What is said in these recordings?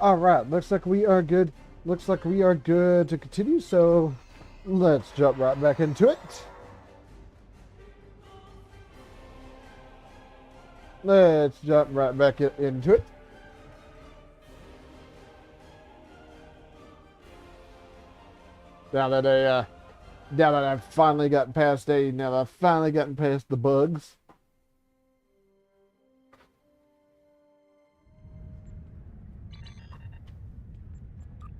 Alright, looks like we are good. Looks like we are good to continue, so let's jump right back into it. Let's jump right back into it. Now that I've finally gotten past the bugs.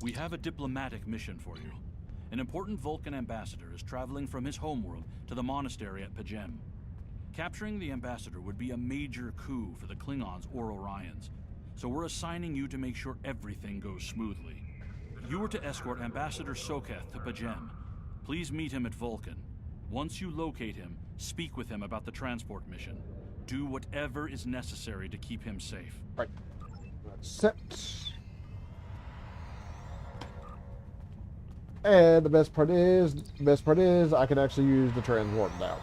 We have a diplomatic mission for you. An important Vulcan ambassador is traveling from his homeworld to the monastery at Pajem. Capturing the ambassador would be a major coup for the Klingons or Orions, so we're assigning you to make sure everything goes smoothly. You are to escort Ambassador Soketh to Pajem. Please meet him at Vulcan. Once you locate him, speak with him about the transport mission. Do whatever is necessary to keep him safe. Right. Accept. And the best part is I can actually use the transport now.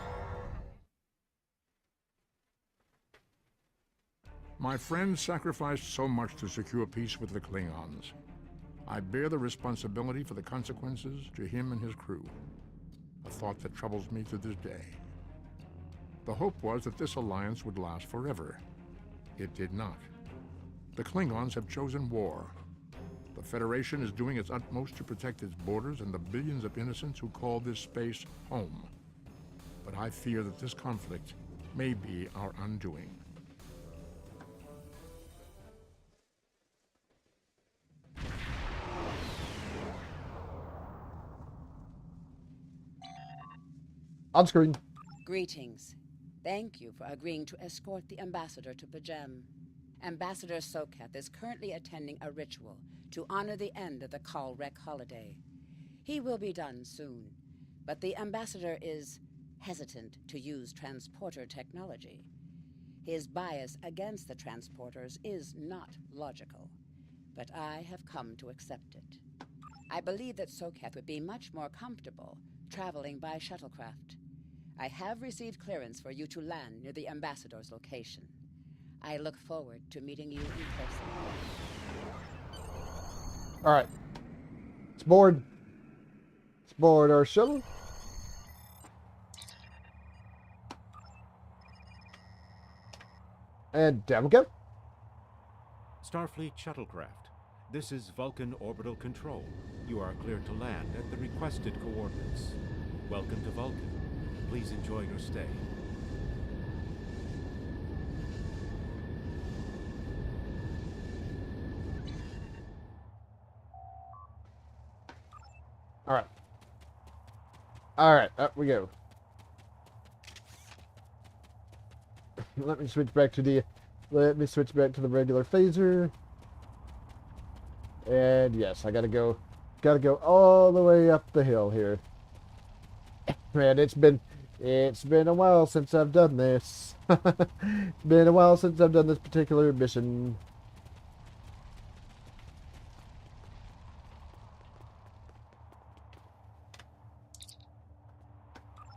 My friend sacrificed so much to secure peace with the Klingons. I bear the responsibility for the consequences to him and his crew. A thought that troubles me to this day. The hope was that this alliance would last forever. It did not. The Klingons have chosen war. The Federation is doing its utmost to protect its borders and the billions of innocents who call this space home. But I fear that this conflict may be our undoing. On screen. Greetings. Thank you for agreeing to escort the ambassador to Pajem. Ambassador Soketh is currently attending a ritual to honor the end of the Kalrek holiday. He will be done soon, but the ambassador is hesitant to use transporter technology. His bias against the transporters is not logical, but I have come to accept it. I believe that Soketh would be much more comfortable traveling by shuttlecraft. I have received clearance for you to land near the ambassador's location. I look forward to meeting you in person. Alright. It's board. It's board our shuttle. And down we go. Starfleet shuttlecraft. This is Vulcan Orbital Control. You are cleared to land at the requested coordinates. Welcome to Vulcan. Please enjoy your stay. Alright. Alright, up we go. Let me switch back to the regular phaser. And yes, I gotta go all the way up the hill here. Man, it's been a while since I've done this. It's been a while since I've done this particular mission.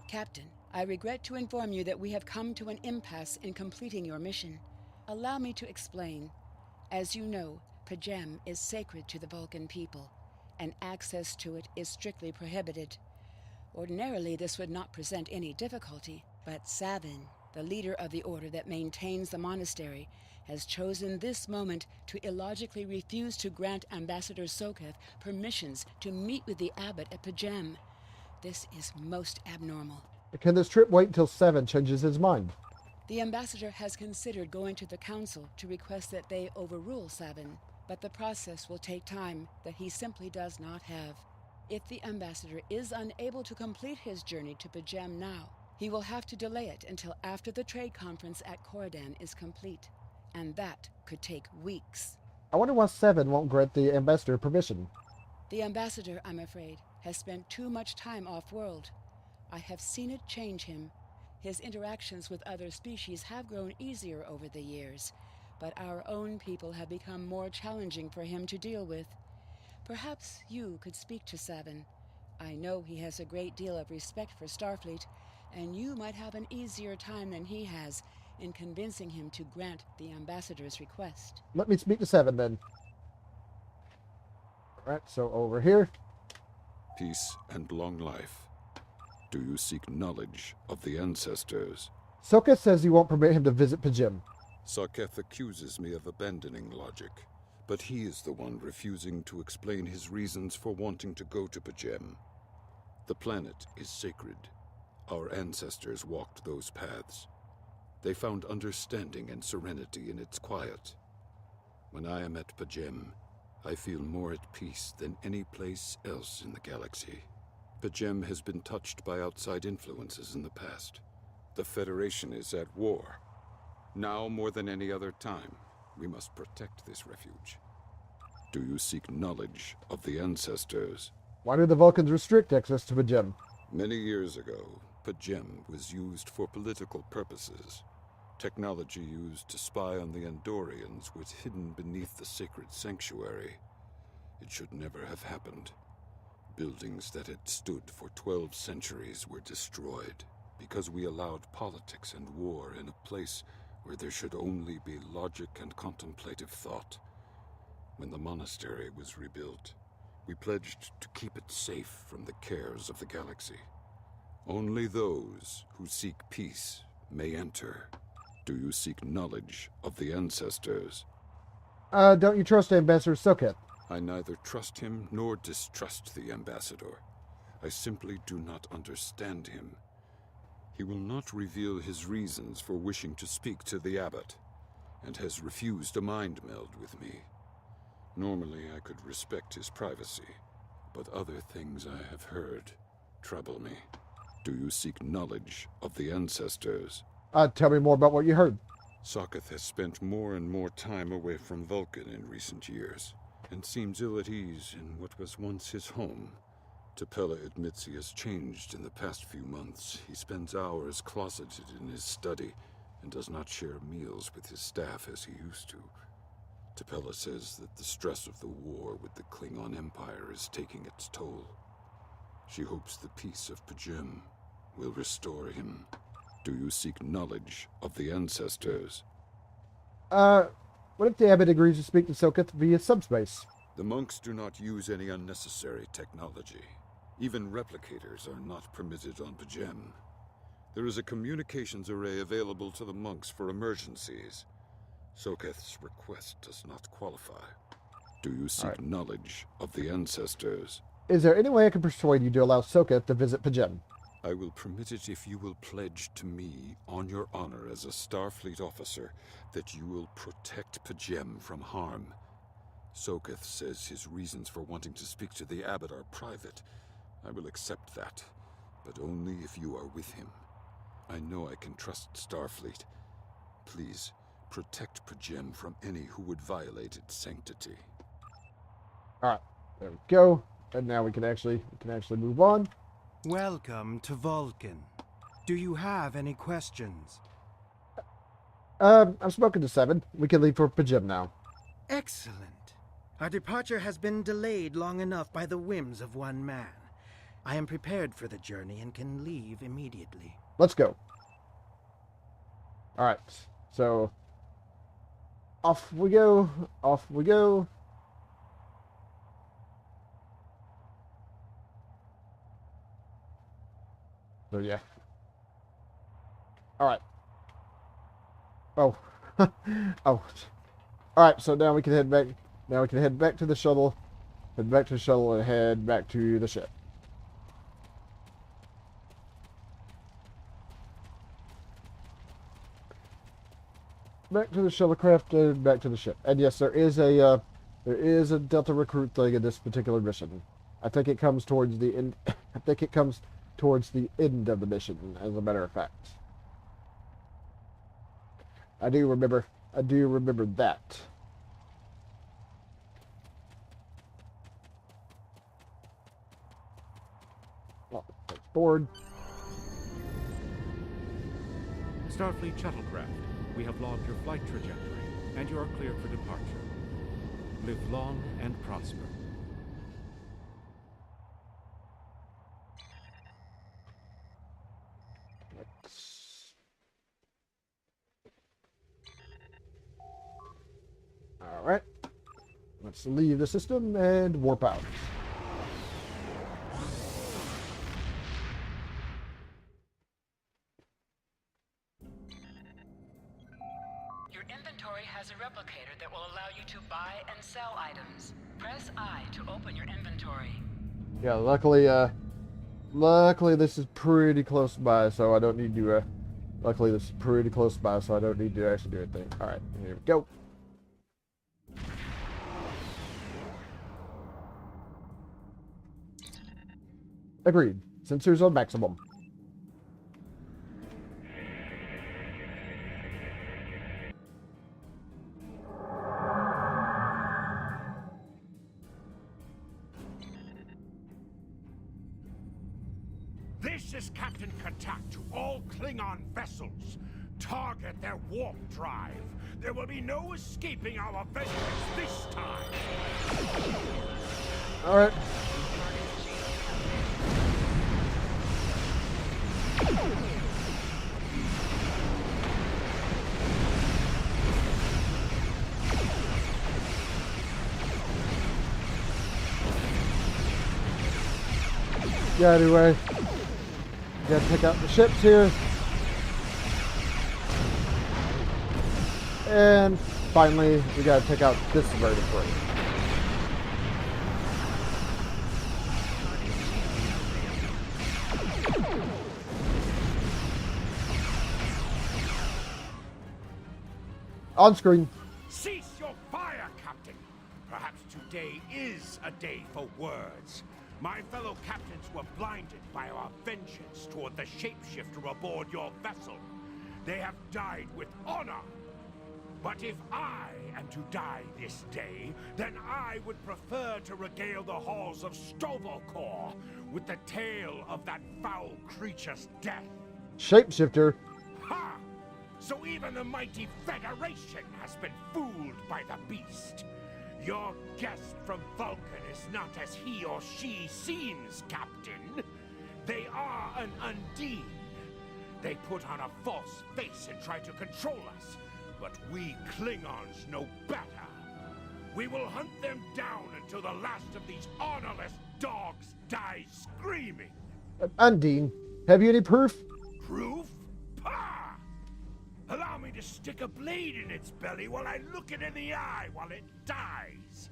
Captain, I regret to inform you that we have come to an impasse in completing your mission. Allow me to explain. As you know, Pajem is sacred to the Vulcan people, and access to it is strictly prohibited. Ordinarily, this would not present any difficulty, but Savin, the leader of the order that maintains the monastery, has chosen this moment to illogically refuse to grant Ambassador Soketh permissions to meet with the abbot at Pajem. This is most abnormal. Can this trip wait until 7 changes his mind? The ambassador has considered going to the council to request that they overrule Savin, but the process will take time that he simply does not have. If the ambassador is unable to complete his journey to Pajem now, he will have to delay it until after the trade conference at Coridan is complete, and that could take weeks. I wonder why 7 won't grant the ambassador permission. The ambassador, I'm afraid, has spent too much time off-world. I have seen it change him. His interactions with other species have grown easier over the years, but our own people have become more challenging for him to deal with. Perhaps you could speak to Savin. I know he has a great deal of respect for Starfleet, and you might have an easier time than he has in convincing him to grant the ambassador's request. Let me speak to 7 then. Alright, so over here. Peace and long life. Do you seek knowledge of the ancestors? Soka says he won't permit him to visit Pajim. Sarketh accuses me of abandoning logic, but he is the one refusing to explain his reasons for wanting to go to Pajim. The planet is sacred. Our ancestors walked those paths. They found understanding and serenity in its quiet. When I am at Pajim, I feel more at peace than any place else in the galaxy. Pajim has been touched by outside influences in the past. The Federation is at war. Now more than any other time, we must protect this refuge. Do you seek knowledge of the ancestors? Why do the Vulcans restrict access to Pajim? Many years ago, Pajim was used for political purposes. Technology used to spy on the Andorians was hidden beneath the sacred sanctuary. It should never have happened. Buildings that had stood for 12 centuries were destroyed because we allowed politics and war in a place where there should only be logic and contemplative thought. When the monastery was rebuilt, we pledged to keep it safe from the cares of the galaxy. Only those who seek peace may enter. Do you seek knowledge of the ancestors? Don't you trust Ambassador Soket? I neither trust him nor distrust the ambassador. I simply do not understand him. He will not reveal his reasons for wishing to speak to the abbot, and has refused a mind meld with me. Normally I could respect his privacy, but other things I have heard trouble me. Do you seek knowledge of the ancestors? Tell me more about what you heard. Sokoth has spent more and more time away from Vulcan in recent years, and seems ill at ease in what was once his home. Tapella admits he has changed in the past few months. He spends hours closeted in his study and does not share meals with his staff as he used to. Tapella says that the stress of the war with the Klingon Empire is taking its toll. She hopes the peace of Pajim will restore him. Do you seek knowledge of the ancestors? What if the abbot agrees to speak to Soket via subspace? The monks do not use any unnecessary technology. Even replicators are not permitted on Pajim. There is a communications array available to the monks for emergencies. Soketh's request does not qualify. Do you seek knowledge of the ancestors? Is there any way I can persuade you to allow Soket to visit Pajim? I will permit it if you will pledge to me, on your honor as a Starfleet officer, that you will protect Pajim from harm. Soketh says his reasons for wanting to speak to the abbot are private. I will accept that, but only if you are with him. I know I can trust Starfleet. Please, protect Pajim from any who would violate its sanctity. Alright, there we go. And now we can actually move on. Welcome to Vulcan. Do you have any questions? I've spoken to Seven. We can leave for Pajim now. Excellent. Our departure has been delayed long enough by the whims of one man. I am prepared for the journey and can leave immediately. Let's go. Alright, so off we go. Off we go. So yeah. Alright. Oh. Oh. Alright, so now we can head back. Now we can head back to the shuttle. Head back to the shuttle and head back to the ship. Back to the shuttlecraft and back to the ship. And yes, there is a Delta recruit thing in this particular mission. I think it comes towards the end. I think it comes towards the end of the mission, as a matter of fact. I do remember that. Well, let's board. Starfleet shuttlecraft, we have logged your flight trajectory, and you are cleared for departure. Live long and prosper. Alright. let's leave the system and warp out. Your inventory has a replicator that will allow you to buy and sell items. Press I to open your inventory. Yeah, luckily this is pretty close by, so I don't need to, luckily this is pretty close by, so I don't need to actually do anything. Alright, here we go. Agreed. Sensors on maximum. This is Captain Katak to all Klingon vessels. Target their warp drive. There will be no escaping our vengeance this time. Alright. Yeah, anyway. Gotta take out the ships here. And finally, we gotta take out this vertebrae. On screen. Cease your fire, Captain. Perhaps today is a day for words. My fellow captains were blinded by our vengeance toward the shapeshifter aboard your vessel. They have died with honor. But if I am to die this day, then I would prefer to regale the halls of Stovokor with the tale of that foul creature's death. Shapeshifter. Ha! So even the mighty Federation has been fooled by the beast. Your guest from Vulcan is not as he or she seems, Captain. They are an Undine. They put on a false face and try to control us, but we Klingons know better. We will hunt them down until the last of these honorless dogs dies screaming. Undine, have you any proof? Proof? Pah! Allow me to stick a blade in its belly while I look it in the eye while it dies.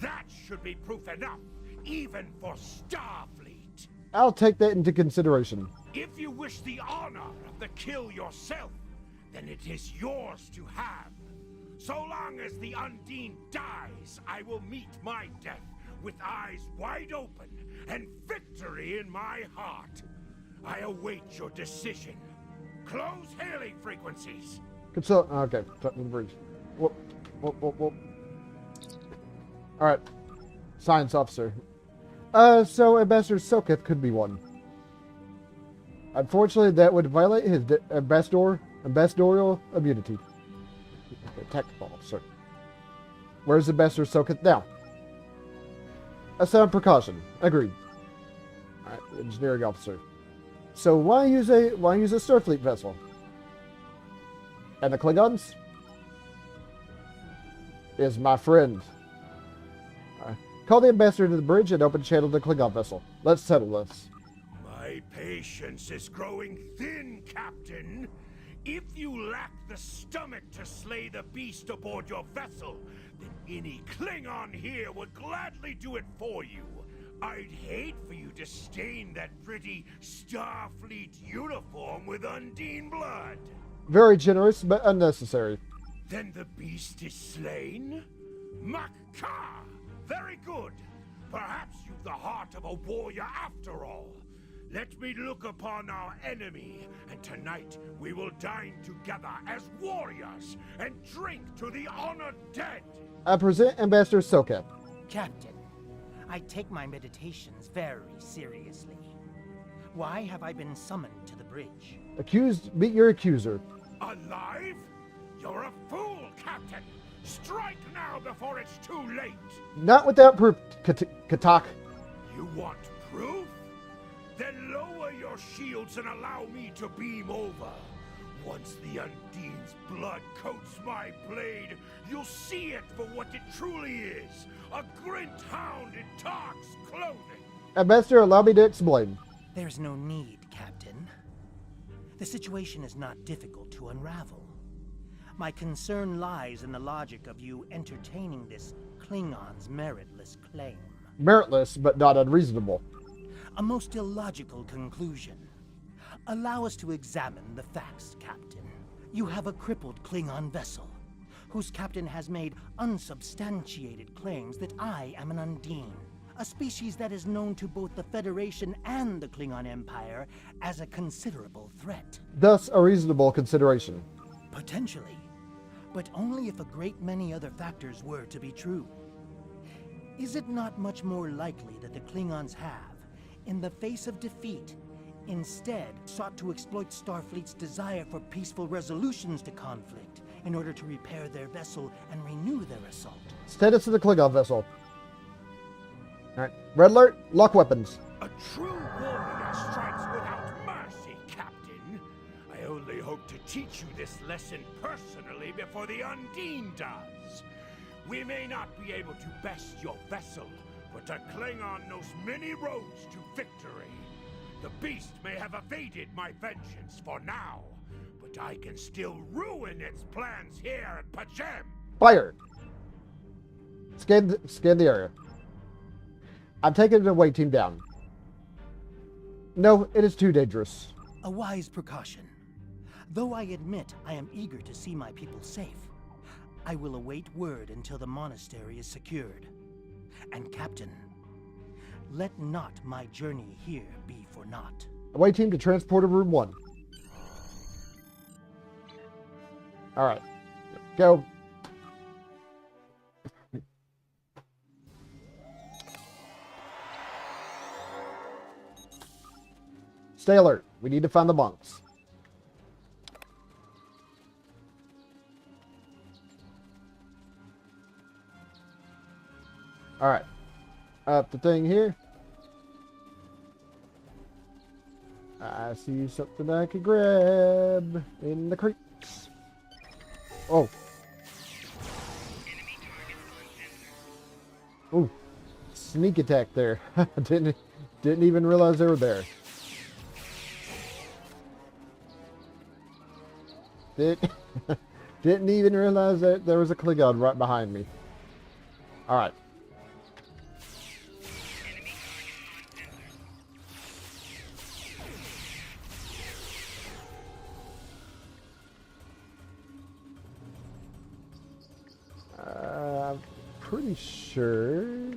That should be proof enough, even for Starfleet. I'll take that into consideration. If you wish the honor of the kill yourself, then it is yours to have. So long as the Undine dies, I will meet my death with eyes wide open and victory in my heart. I await your decision. Close hailing frequencies. Consult. Okay, talking to the bridge. Whoop, whoop, whoop, whoop. All right, science officer. So Ambassador Soketh could be one. Unfortunately, that would violate his ambassadorial immunity. Technical officer. Where's Ambassador Soketh now? A sound precaution. Agreed. All right, engineering officer. So why use a Starfleet vessel? And the Klingons is my friend. Call the ambassador to the bridge and open channel to the Klingon vessel. Let's settle this. My patience is growing thin, Captain. If you lack the stomach to slay the beast aboard your vessel, then any Klingon here would gladly do it for you. I'd hate for you to stain that pretty Starfleet uniform with Undine blood. Very generous, but unnecessary. Then the beast is slain? Makar! Very good. Perhaps you've the heart of a warrior after all. Let me look upon our enemy, and tonight we will dine together as warriors and drink to the honored dead. I present Ambassador Soketh. Captain, I take my meditations very seriously. Why have I been summoned to the bridge? Accused, meet your accuser. Alive? You're a fool, Captain. Strike now before it's too late. Not without proof, Katak. You want proof? Then lower your shields and allow me to beam over. Once the Undine's blood coats my blade, you'll see it for what it truly is. A Grint hound in Tark's clothing. Ambassador, allow me to explain. There's no need, Captain. The situation is not difficult to unravel. My concern lies in the logic of you entertaining this Klingon's meritless claim. Meritless, but not unreasonable. A most illogical conclusion. Allow us to examine the facts, Captain. You have a crippled Klingon vessel, whose captain has made unsubstantiated claims that I am an Undine, a species that is known to both the Federation and the Klingon Empire as a considerable threat. Thus, a reasonable consideration. Potentially, but only if a great many other factors were to be true. Is it not much more likely that the Klingons have, in the face of defeat, instead sought to exploit Starfleet's desire for peaceful resolutions to conflict in order to repair their vessel and renew their assault? Status of the Klingon vessel. Alright. Red alert, lock weapons. A true warrior strikes without mercy, Captain. I only hope to teach you this lesson personally before the Undine does. We may not be able to best your vessel, but a Klingon knows many roads to victory. The beast may have evaded my vengeance for now, but I can still ruin its plans here at Pajem. Fire! Scan the area. I'm taking the away team down. No, it is too dangerous. A wise precaution. Though I admit I am eager to see my people safe, I will await word until the monastery is secured. And Captain, let not my journey here be for naught. Away team to transporter room 1. Alright. Go. Stay alert. We need to find the monks. Alright. Up the thing here. I see something I can grab in the creeks. Oh. Ooh. Sneak attack there. didn't even realize they were there. Didn't even realize that there was a Klingon right behind me. Alright. I'm pretty sure.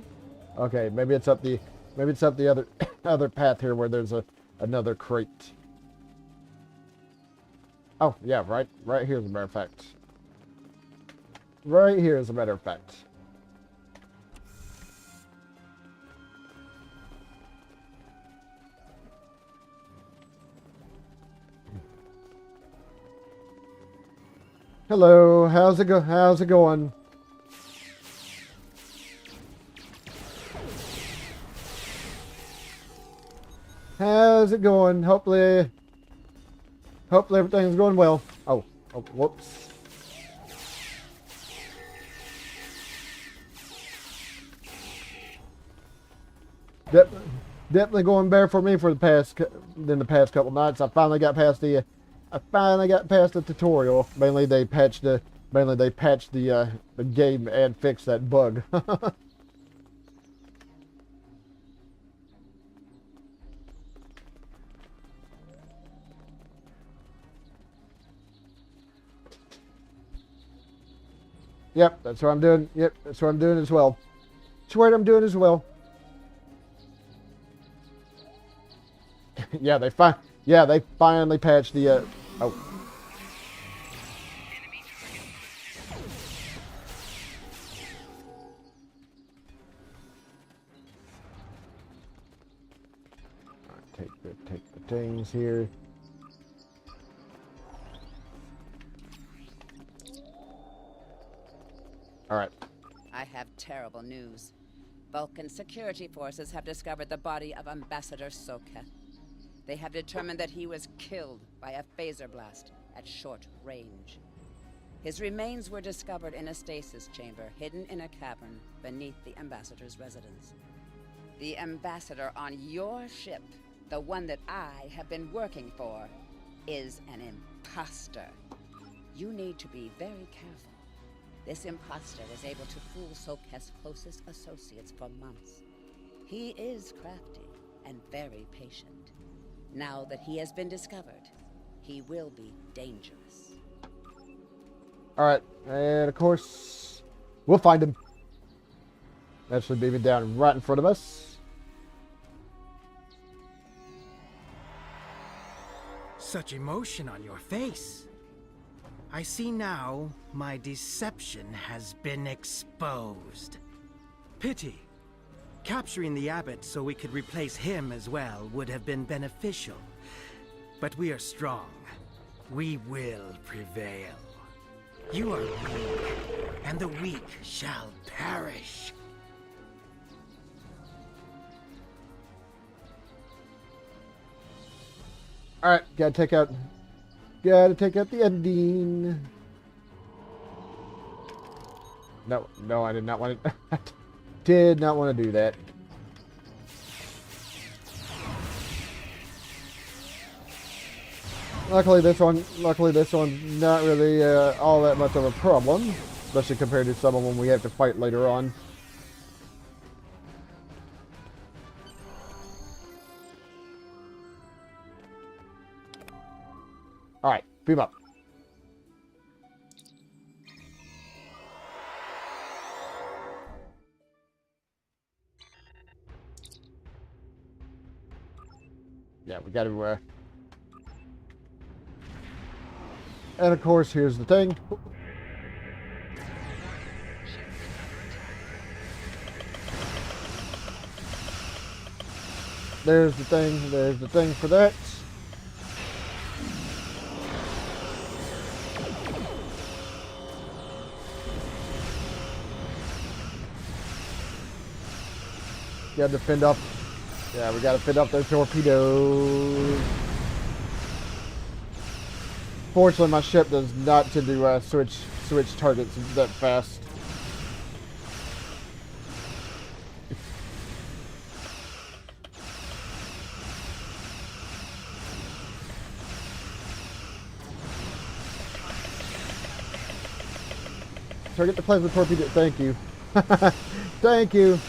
Okay, maybe it's up the other path here where there's another crate. Oh, yeah, right here as a matter of fact. Right here as a matter of fact. Hello, how's it going? How's it going? Hopefully everything's going well. Oh, whoops. Definitely going better for me for the past couple nights. I finally got past the tutorial. Mainly they patched the game and fixed that bug. Yep, that's what I'm doing. Yep, that's what I'm doing as well. That's what I'm doing as well. Yeah, they finally patched the oh. Take the things here. All right. I have terrible news. Vulcan security forces have discovered the body of Ambassador Soketh. They have determined that he was killed by a phaser blast. at short range. His remains were discovered in a stasis chamber hidden in a cavern beneath the Ambassador's residence. The Ambassador on your ship, the one that I have been working for, is an imposter. You need to be very careful. This imposter was able to fool Soketh's closest associates for months. He is crafty and very patient. Now that he has been discovered, he will be dangerous. Alright, and of course, we'll find him. Actually beaming down right in front of us. Such emotion on your face. I see now my deception has been exposed. Pity. Capturing the abbot so we could replace him as well would have been beneficial. But we are strong. We will prevail. You are weak, and the weak shall perish. Alright, gotta take out the ending. No, I did not want to. Did not want to do that. Luckily this one's not really all that much of a problem, especially compared to some of them we have to fight later on. Alright, beam up. Yeah, we gotta, and of course, here's the thing. There's the thing for that. Got to fend up. Yeah, we got to fend up their torpedoes. Fortunately, my ship does not tend to switch targets that fast. Target the plasma torpedo. Thank you. Thank you.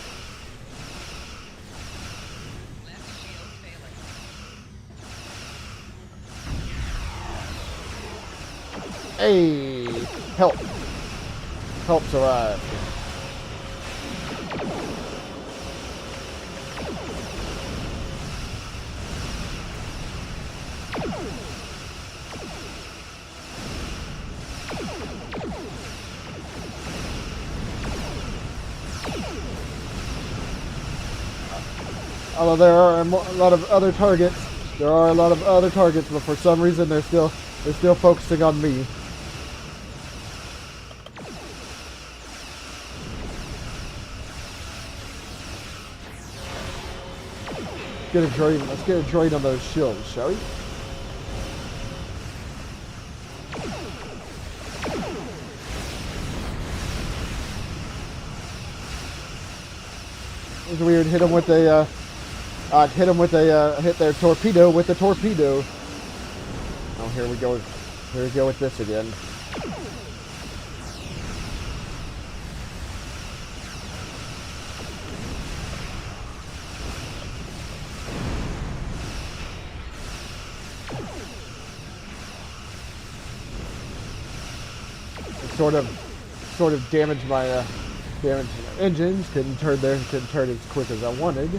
Hey, help. Help's arrived. Although there are a lot of other targets, but for some reason they're still focusing on me. Let's get a droid on those shields, shall we? It's weird. Hit their torpedo with the torpedo. Oh, here we go. Here we go with this again. Sort of damaged my engines. Couldn't turn as quick as I wanted.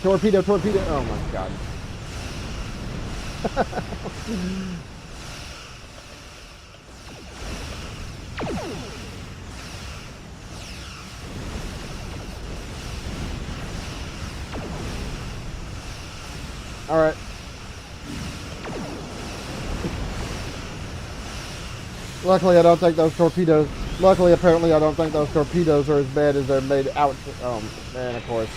Torpedo! Oh my god. Alright. Luckily, I don't think those torpedoes... apparently, I don't think those torpedoes are as bad as they're made out... Oh, man, of course.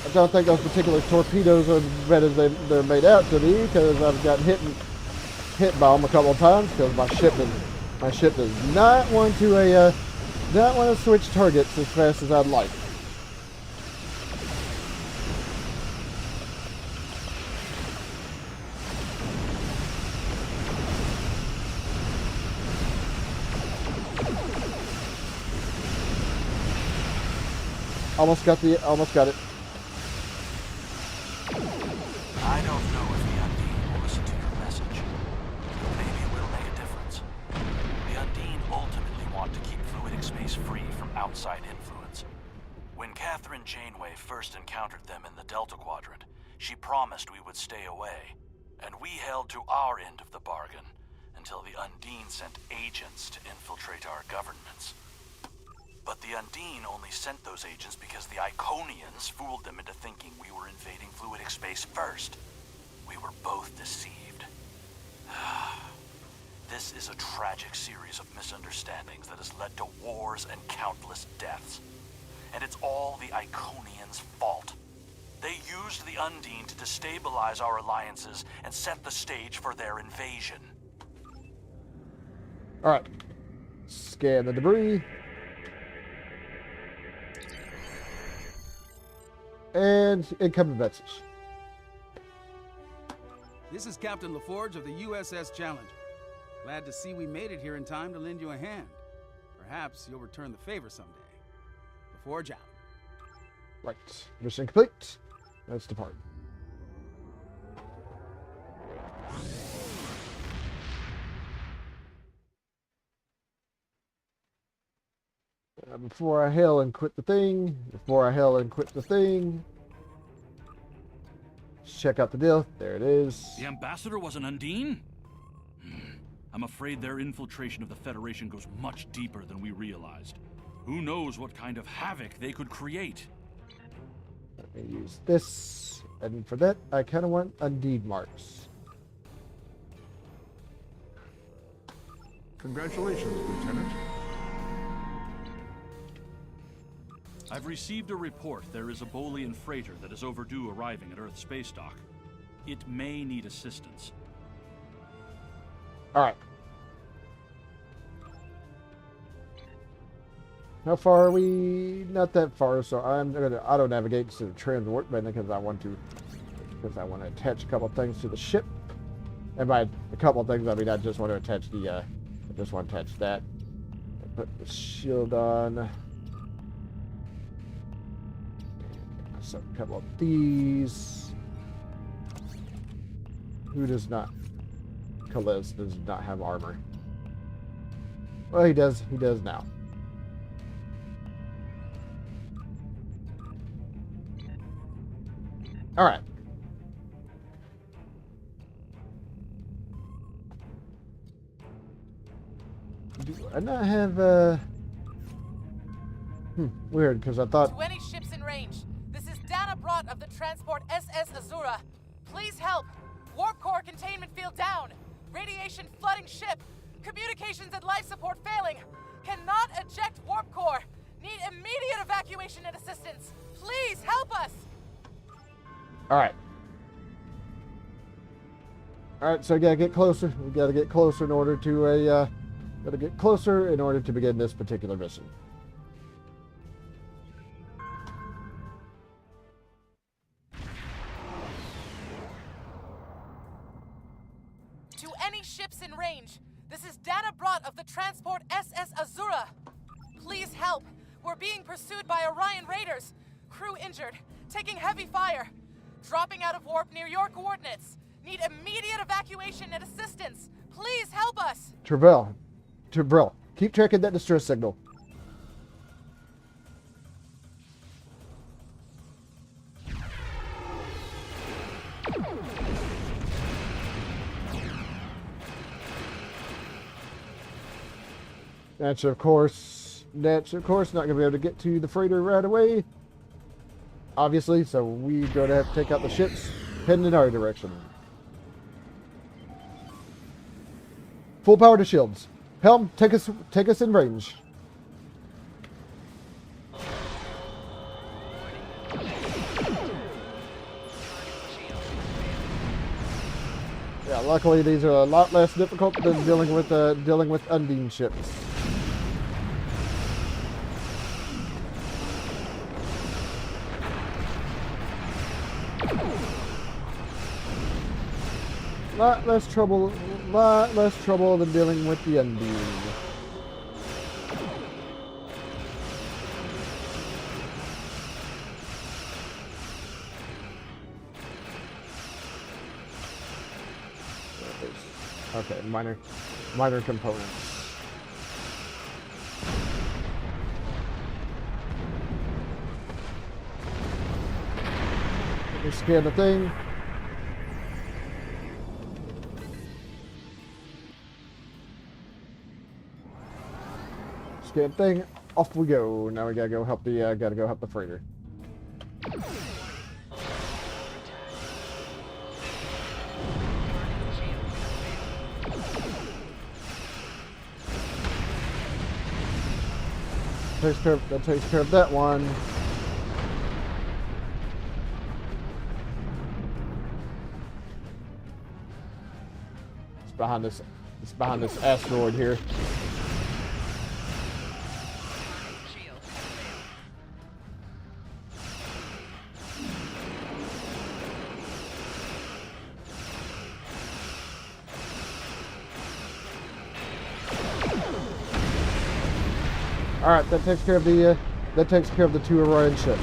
I don't think those particular torpedoes are as bad as they're made out to be, because I've gotten hit by them a couple of times, because my ship does not want to switch targets as fast as I'd like. Almost got it. I don't know if the Undine will listen to your message. Maybe it will make a difference. The Undine ultimately want to keep fluidic space free from outside influence. When Catherine Janeway first encountered them in the Delta Quadrant, she promised we would stay away, and we held to our end of the bargain until the Undine sent agents to infiltrate our governments. But the Undine only sent those agents because the Iconians fooled them into thinking we were invading fluidic space first. We were both deceived. This is a tragic series of misunderstandings that has led to wars and countless deaths. And it's all the Iconians' fault. They used the Undine to destabilize our alliances and set the stage for their invasion. Alright. Scan the debris. And incoming message. This is Captain LaForge of the USS Challenger. Glad to see we made it here in time to lend you a hand. Perhaps you'll return the favor someday. LaForge out. Right. Mission complete. Let's depart. Before I hail and quit the thing. Check out the deal. There it is. The ambassador was an Undine? I'm afraid their infiltration of the Federation goes much deeper than we realized. Who knows what kind of havoc they could create? Let me use this. And for that, I kind of want Undine marks. Congratulations, Lieutenant. I've received a report there is a Bolian freighter that is overdue arriving at Earth space dock. It may need assistance. Alright. How far are we? Not that far, so I'm going to auto-navigate to the transport button because I want to attach a couple things to the ship. And by a couple things, I mean I just want to attach the, I just want to attach that. Put the shield on. So a couple of these. Who does not? Kaliz does not have armor. Well, he does. He does now. All right. Do I not have weird, because I thought. To any ships in range. This is Dana Brott of the transport SS Azura. Please help. Warp core containment field down. Radiation flooding ship. Communications and life support failing. Cannot eject warp core. Need immediate evacuation and assistance. Please help us. All right. All right, so we gotta get closer. We gotta get closer in order to begin this particular mission. To any ships in range, this is Dana Brott of the transport SS Azura. Please help. We're being pursued by Orion raiders. Crew injured, taking heavy fire. Dropping out of warp near your coordinates. Need immediate evacuation and assistance. Please help us. Travell, keep tracking that distress signal. That's of course not going to be able to get to the freighter right away. Obviously, so we're going to have to take out the ships heading in our direction. Full power to shields. Helm, take us in range. Yeah, luckily these are a lot less difficult than dealing with Undine ships. Lot less trouble than dealing with the Undine. Okay, minor components. Let me scan the thing. Scan thing. Off we go. Now we gotta go help the freighter. That takes care of that one. It's behind this asteroid here. All right, that takes care of the two Orion ships.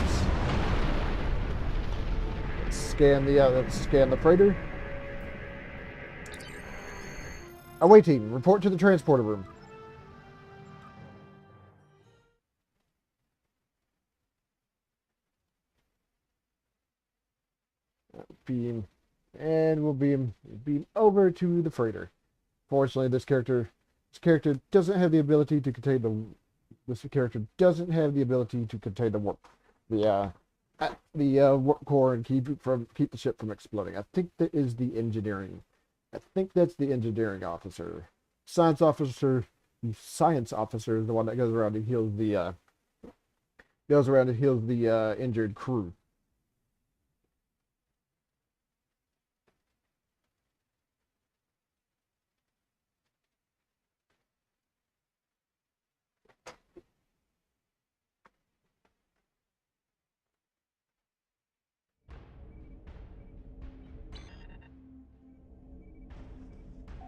Let's scan the freighter. Awaiting. Report to the transporter room. Beam, and we'll beam over to the freighter. Fortunately, this character doesn't have the ability to contain the. This character doesn't have the ability to contain the warp core and keep the ship from exploding. I think that is the engineering. I think that's the engineering officer. The science officer is the one that goes around and heals the injured crew.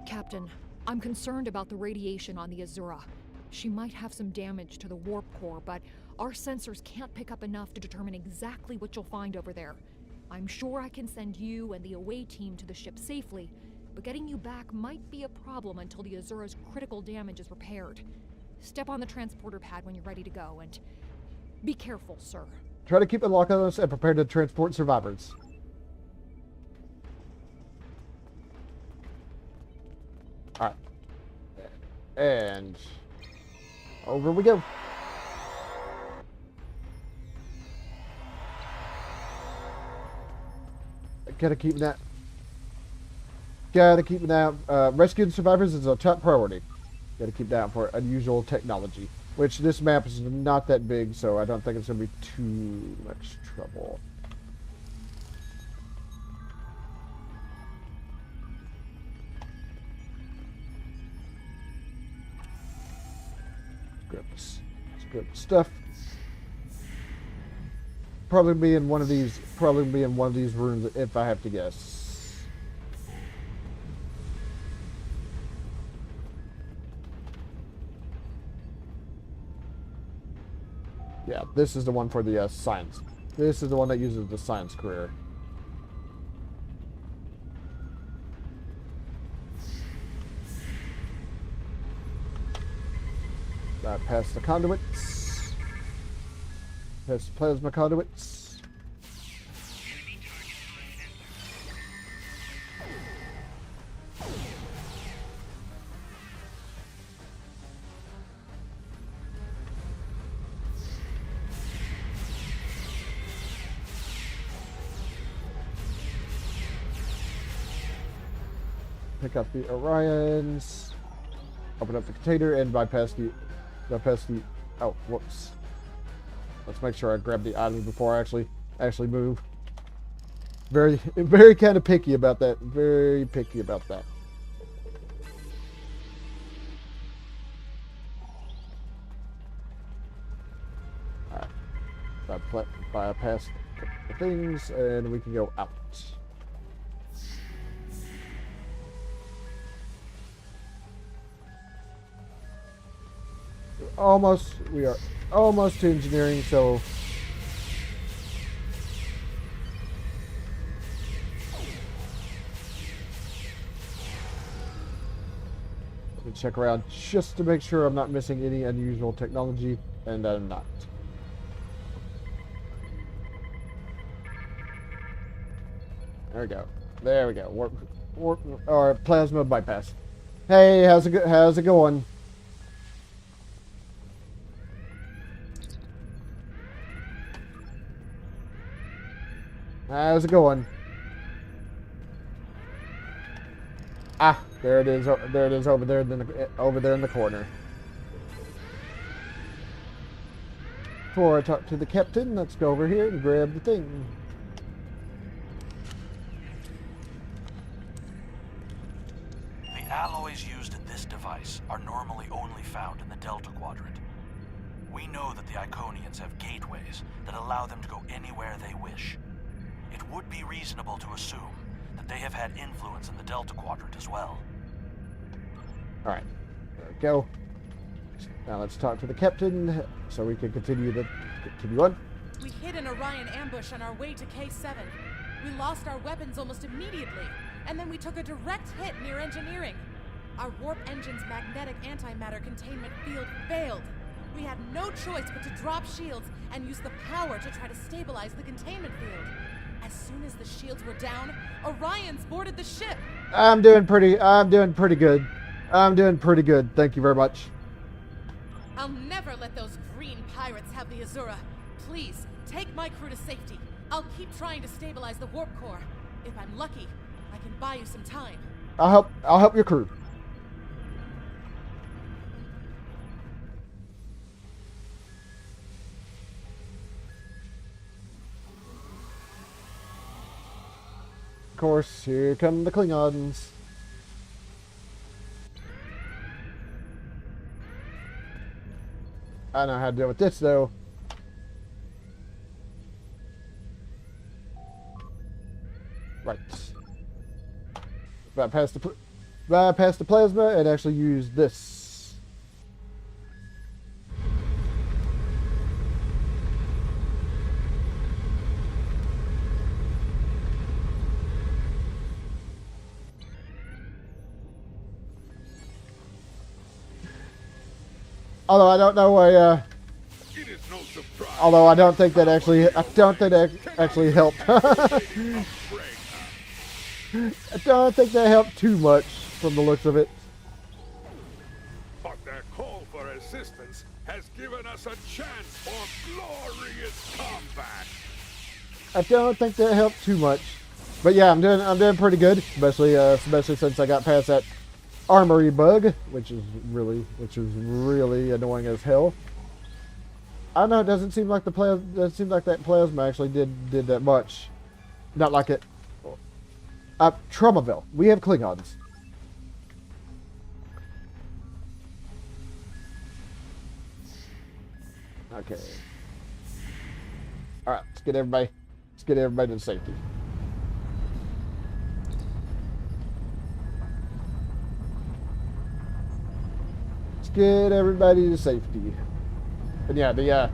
Captain, I'm concerned about the radiation on the Azura. She might have some damage to the warp core, but our sensors can't pick up enough to determine exactly what you'll find over there. I'm sure I can send you and the away team to the ship safely, but getting you back might be a problem until the Azura's critical damage is repaired. Step on the transporter pad when you're ready to go, and be careful, sir. Try to keep a lock on us and prepare to transport survivors. Alright. And over we go. Gotta keep that. Rescuing survivors is a top priority. Gotta keep that for unusual technology. Which this map is not that big, so I don't think it's gonna be too much trouble. Good stuff. Probably be in one of these rooms if I have to guess. Yeah, this is the one for the science. This is the one that uses the science career. Past the conduits. Past the plasma conduits. Pick up the Orions. Open up the container and bypass the. Oh, whoops. Let's make sure I grab the items before I actually move. Very, very kind of picky about that. Very picky about that. Alright. Bypass the things, and we can go out. We are almost to engineering, so let me check around just to make sure I'm not missing any unusual technology, and I'm not. There we go. There we go. Warp, or plasma bypass. Hey, how's it going? How's it going? Ah, there it is. There it is over there in the corner. Before I talk to the captain, let's go over here and grab the thing. The alloys used in this device are normally only found in the Delta Quadrant. We know that the Iconians have gateways that allow them to go anywhere they wish. It would be reasonable to assume that they have had influence in the Delta Quadrant as well. Alright, there we go. Now let's talk to the captain so we can continue on. We hit an Orion ambush on our way to K7. We lost our weapons almost immediately, and then we took a direct hit near engineering. Our warp engine's magnetic antimatter containment field failed. We had no choice but to drop shields and use the power to try to stabilize the containment field. As soon as the shields were down, Orions boarded the ship. I'm doing pretty good. I'm doing pretty good. Thank you very much. I'll never let those green pirates have the Azura. Please, take my crew to safety. I'll keep trying to stabilize the warp core. If I'm lucky, I can buy you some time. I'll help your crew. Of course, here come the Klingons. I know how to deal with this, though. Right. Bypass the plasma and actually use this. Although I don't know why, although I don't think that actually helped. I don't think that helped too much from the looks of it. But their call for assistance has given us a chance for glorious combat. I don't think that helped too much. But yeah, I'm doing pretty good, especially since I got past that armory bug, which is really annoying as hell. I don't know, it doesn't seem like that plasma actually did that much. Not like it. Tromaville. We have Klingons. Okay. Alright, let's get everybody to safety. Get everybody to safety. And yeah, the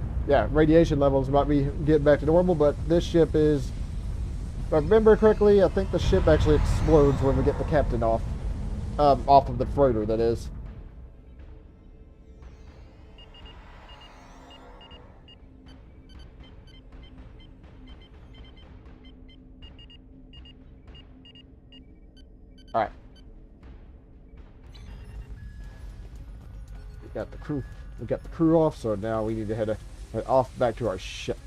radiation levels might be getting back to normal, but this ship is, if I remember correctly, I think the ship actually explodes when we get the captain off of the freighter, that is. All right. We got the crew off, so now we need to head off back to our ship.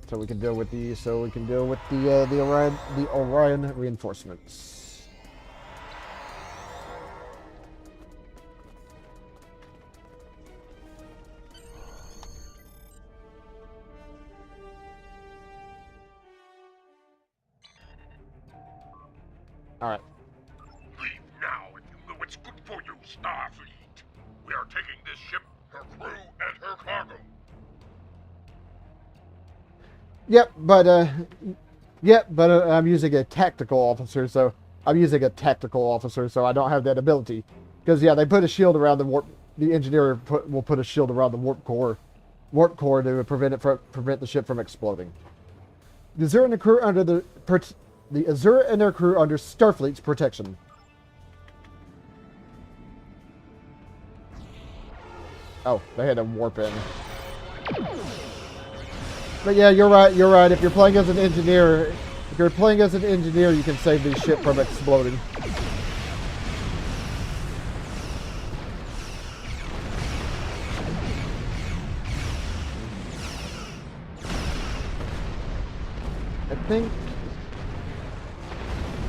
So we can deal with the Orion reinforcements. Alright. Leave now if you know what's good for you, Starfleet. We are taking this ship, her crew, and her cargo. Yep, but I'm using a tactical officer, so I don't have that ability. Because yeah, they put a shield around the warp. The engineer will put a shield around the warp core to prevent the ship from exploding. The Azura and their crew under Starfleet's protection. Oh, they had to warp in. But yeah, you're right. If you're playing as an engineer, you can save the ship from exploding.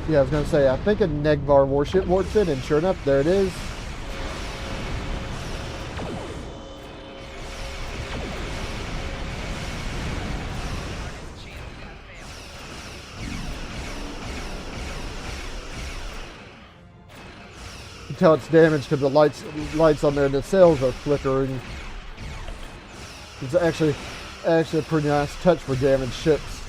I was gonna say, I think a Negvar warship warped in, and sure enough, there it is. You can tell it's damaged because the lights on there, the sails are flickering. It's actually a pretty nice touch for damaged ships.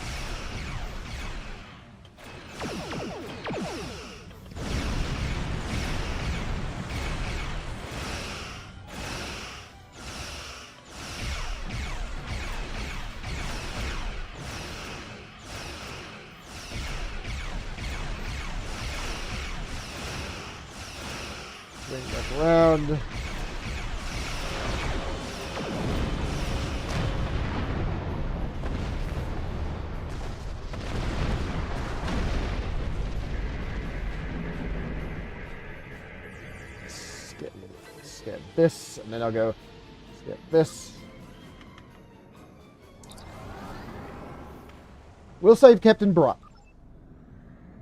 Swing back around. Skip this, and then I'll go skip this. We'll save Captain Brock.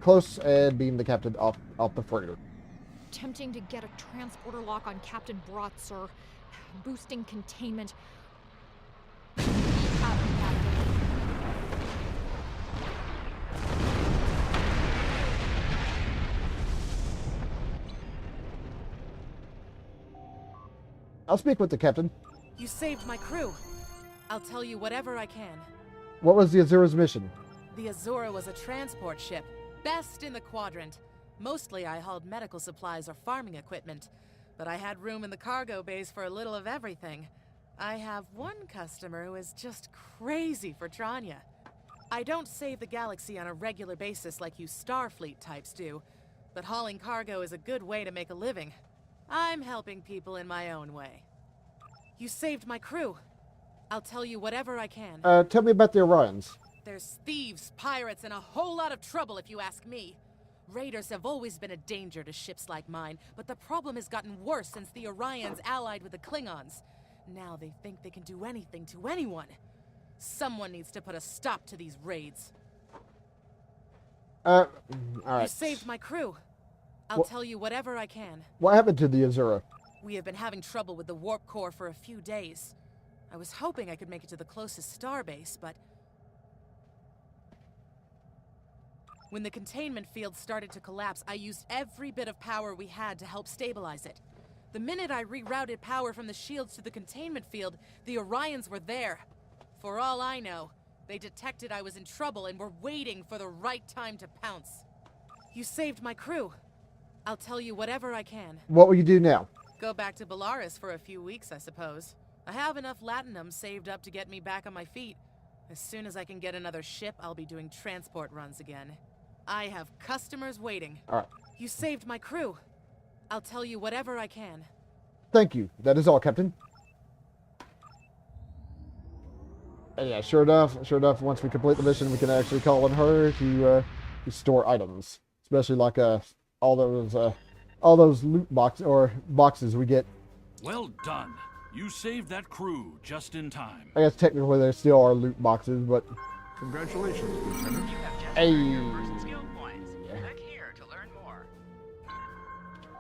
Close and beam the captain off the freighter. Attempting to get a transporter lock on Captain Brott, sir. Boosting containment. I'll speak with the captain. You saved my crew. I'll tell you whatever I can. What was the Azura's mission? The Azura was a transport ship, best in the quadrant. Mostly I hauled medical supplies or farming equipment, but I had room in the cargo bays for a little of everything. I have one customer who is just crazy for Tranya. I don't save the galaxy on a regular basis like you Starfleet types do, but hauling cargo is a good way to make a living. I'm helping people in my own way. You saved my crew. I'll tell you whatever I can. Tell me about the Orions. There's thieves, pirates, and a whole lot of trouble if you ask me. Raiders have always been a danger to ships like mine, but the problem has gotten worse since the Orions allied with the Klingons. Now they think they can do anything to anyone. Someone needs to put a stop to these raids. Alright. You saved my crew. I'll tell you whatever I can. What happened to the Azura? We have been having trouble with the warp core for a few days. I was hoping I could make it to the closest starbase, but when the containment field started to collapse, I used every bit of power we had to help stabilize it. The minute I rerouted power from the shields to the containment field, the Orions were there. For all I know, they detected I was in trouble and were waiting for the right time to pounce. You saved my crew. I'll tell you whatever I can. What will you do now? Go back to Belarus for a few weeks, I suppose. I have enough latinum saved up to get me back on my feet. As soon as I can get another ship, I'll be doing transport runs again. I have customers waiting. Alright. You saved my crew. I'll tell you whatever I can. Thank you. That is all, Captain. And yeah, sure enough, once we complete the mission, we can actually call on her to store items. Especially like all those loot boxes we get. Well done. You saved that crew just in time. I guess technically there still are loot boxes, but Congratulations, Lieutenant. hey.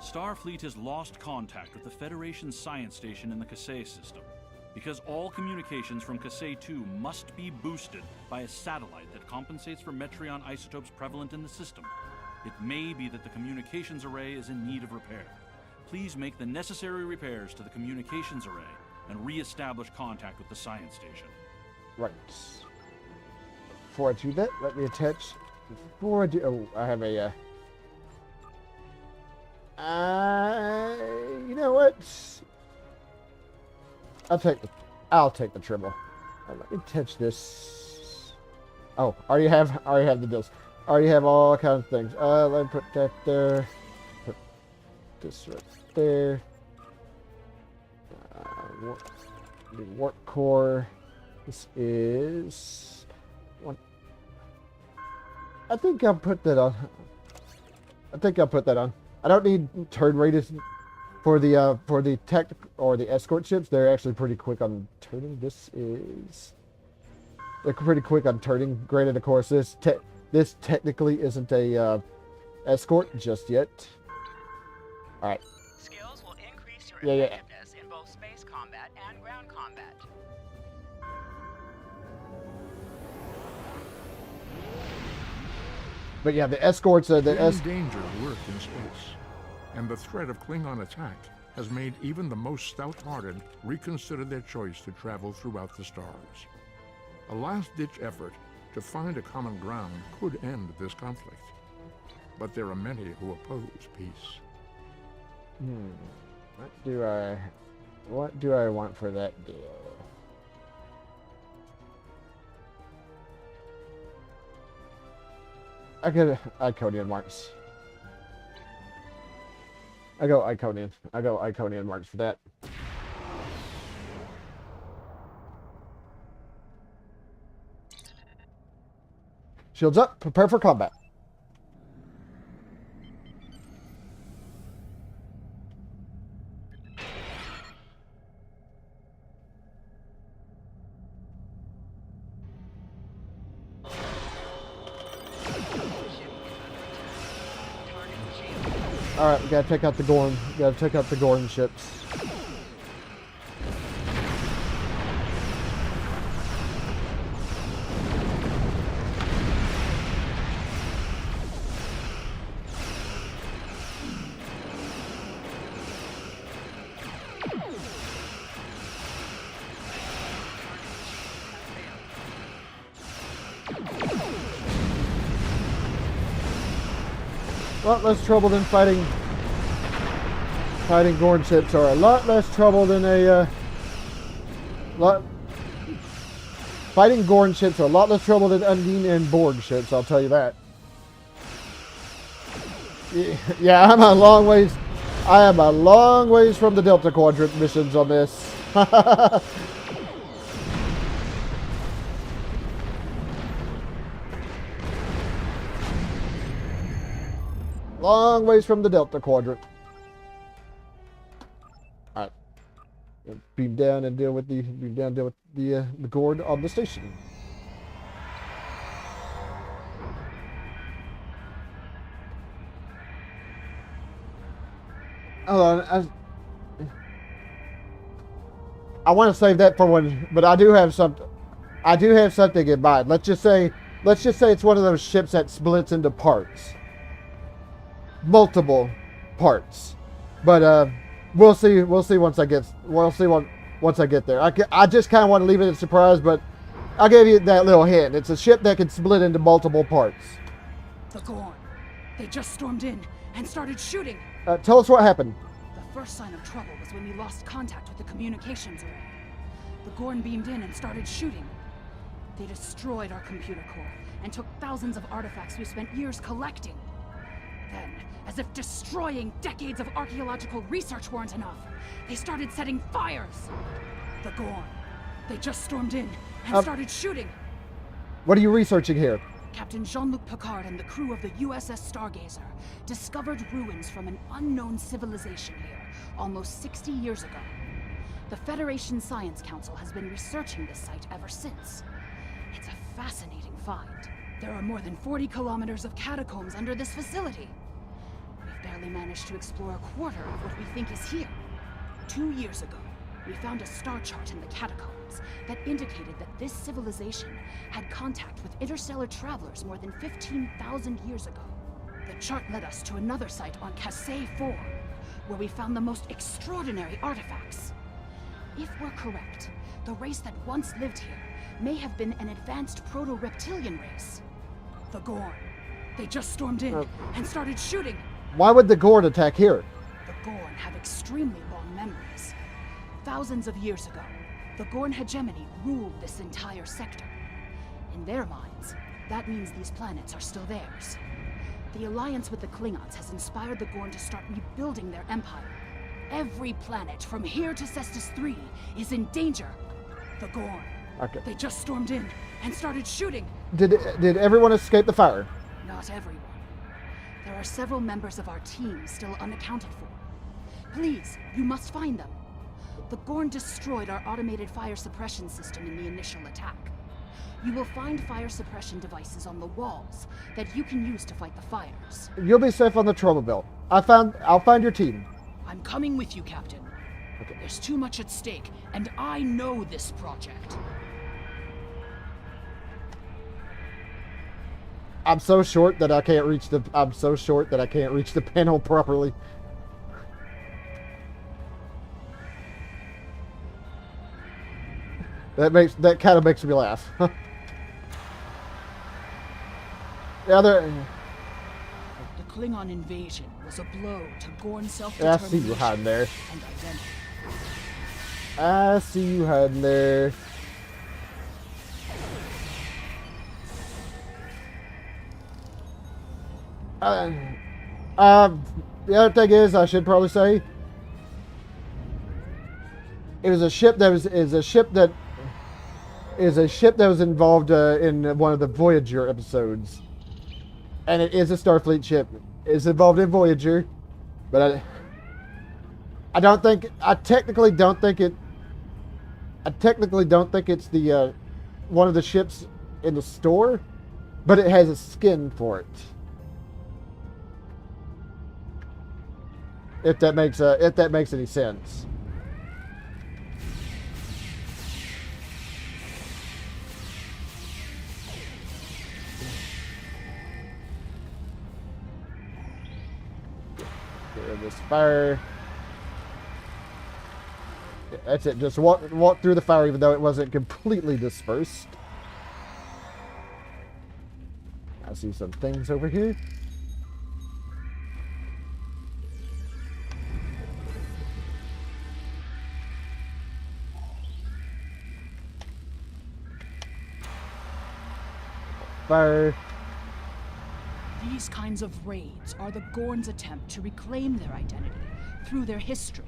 Starfleet has lost contact with the Federation science station in the Kasei system, because all communications from Kasei 2 must be boosted by a satellite that compensates for Metreon isotopes prevalent in the system. It may be that the communications array is in need of repair. Please make the necessary repairs to the communications array and re-establish contact with the science station. Right. Before I do that, let me attach. Before I do, oh, I have a. You know what? I'll take the Tribble. Let me touch this. Oh, already have the deals. Already have all kinds of things. Let me put that there. Put this right there. Warp core. This is one. I think I'll put that on. I don't need turn radius for the tech or the escort ships. They're actually pretty quick on turning. They're pretty quick on turning. Granted, of course, this technically isn't a escort just yet. All right. Skills will increase your Yeah. effectiveness in both space combat and ground combat. But yeah, the escorts are the danger lurk in space, and the threat of Klingon attack has made even the most stout-hearted reconsider their choice to travel throughout the stars. A last-ditch effort to find a common ground could end this conflict, but there are many who oppose peace. What do I want for that deal? I could Iconian marks. I go Iconian marks for that. Shields up, prepare for combat. Alright, we gotta take out the Gorn. We gotta take out the Gorn ships. A lot less trouble than fighting Gorn ships, or a lot less trouble than fighting Gorn ships are a lot less trouble than Undine and Borg ships, I'll tell you that. Yeah, I am a long ways from the Delta Quadrant missions on this. Long ways from the Delta Quadrant. Alright. Beam down and deal with the Gorn on the station. Hold on. I want to save that for when, but I do have something in mind. Let's just say it's one of those ships that splits into parts. Multiple parts, but we'll see once I get there. I just kind of want to leave it a surprise, but I'll give you that little hint. It's a ship that can split into multiple parts. The Gorn. They just stormed in and started shooting. Tell us what happened. The first sign of trouble was when we lost contact with the communications array. The Gorn beamed in and started shooting. They destroyed our computer core and took thousands of artifacts we spent years collecting. Then, as if destroying decades of archaeological research weren't enough, they started setting fires. The Gorn. They just stormed in and started shooting. What are you researching here? Captain Jean-Luc Picard and the crew of the USS Stargazer discovered ruins from an unknown civilization here almost 60 years ago. The Federation Science Council has been researching this site ever since. It's a fascinating find. There are more than 40 kilometers of catacombs under this facility. We've barely managed to explore a quarter of what we think is here. 2 years ago, we found a star chart in the catacombs that indicated that this civilization had contact with interstellar travelers more than 15,000 years ago. The chart led us to another site on Klingon 4, where we found the most extraordinary artifacts. If we're correct, the race that once lived here may have been an advanced proto-reptilian race. The Gorn. They just stormed in and started shooting. Why would the Gorn attack here? The Gorn have extremely long memories. Thousands of years ago, the Gorn hegemony ruled this entire sector. In their minds, that means these planets are still theirs. The alliance with the Klingons has inspired the Gorn to start rebuilding their empire. Every planet from here to Cestus 3 is in danger. The Gorn. Okay. They just stormed in and started shooting. Did everyone escape the fire? Not everyone. There are several members of our team still unaccounted for. Please, you must find them. The Gorn destroyed our automated fire suppression system in the initial attack. You will find fire suppression devices on the walls that you can use to fight the fires. You'll be safe on the Tromobile. I'll find your team. I'm coming with you, Captain. Okay. There's too much at stake, and I know this project. I'm so short that I can't reach the panel properly. That kind of makes me laugh. Yeah, the Klingon invasion was a blow to Gorn I self-determination see you hiding there. and identity. I see you hiding there. The other thing is, I should probably say, it was a ship that was involved in one of the Voyager episodes, and it is a Starfleet ship. It's involved in Voyager, but I technically don't think it's the one of the ships in the store, but it has a skin for it. If that makes any sense. Get rid of this fire. Yeah, that's it. Just walk through the fire, even though it wasn't completely dispersed. I see some things over here. Fire. These kinds of raids are the Gorn's attempt to reclaim their identity through their history.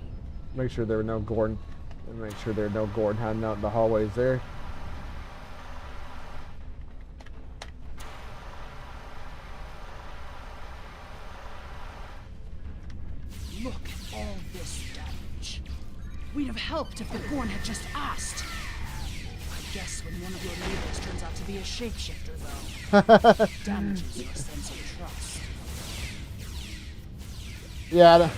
Make sure there are no Gorn. Make sure there are no Gorn hiding out in the hallways there. Look at all this damage. We'd have helped if the Gorn had just asked. I guess when one of your neighbors turns out to be a shapeshifter, though, damages your sense of trust. Yeah.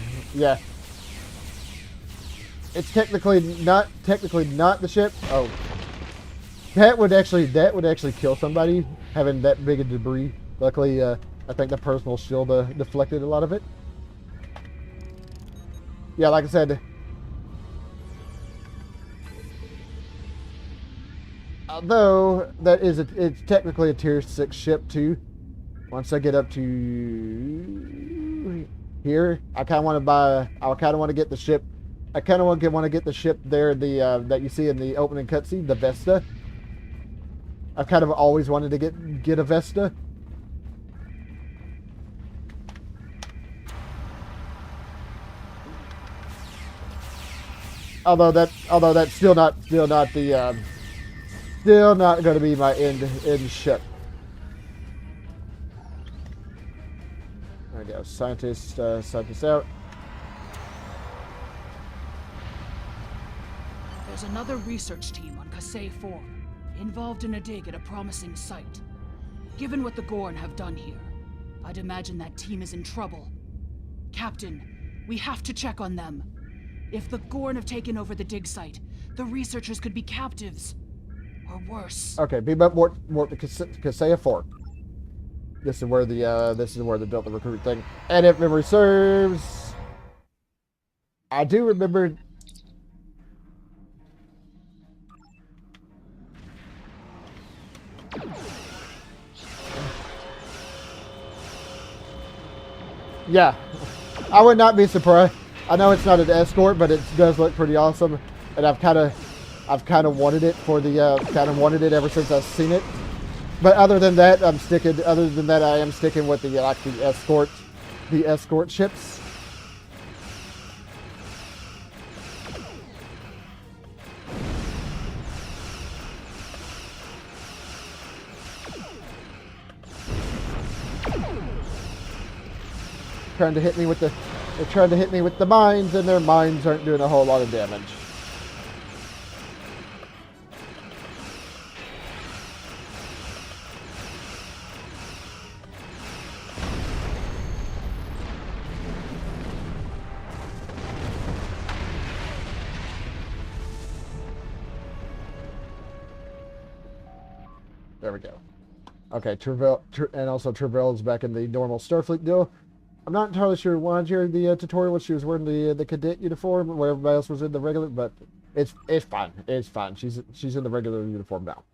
It's technically not the ship. Oh, that would actually kill somebody, having that big of debris. Luckily, I think the personal shield deflected a lot of it. Yeah, like I said. Although it's technically a tier 6 ship too. Once I get up to here, I kind of want to get the ship. I kind of want to get the ship there, that you see in the opening cutscene, the Vesta. I've kind of always wanted to get a Vesta. Although that's still not going to be my end ship. There we go. Scientist out. There's another research team on Klingon 4, involved in a dig at a promising site. Given what the Gorn have done here, I'd imagine that team is in trouble. Captain, we have to check on them. If the Gorn have taken over the dig site, the researchers could be captives. Or worse. Okay, beam up warp to Klingon 4. This is where they built the recruit thing. And if memory serves, I do remember. Yeah, I would not be surprised. I know it's not an escort, but it does look pretty awesome, and I've kind of wanted it for the wanted it ever since I've seen it. But other than that, I am sticking with the escort ships. They're trying to hit me with the mines, and their mines aren't doing a whole lot of damage. There we go. Okay, and also Travell's back in the normal Starfleet deal. I'm not entirely sure why during the tutorial she was wearing the cadet uniform, where everybody else was in the regular, but it's fine. It's fine. She's in the regular uniform now.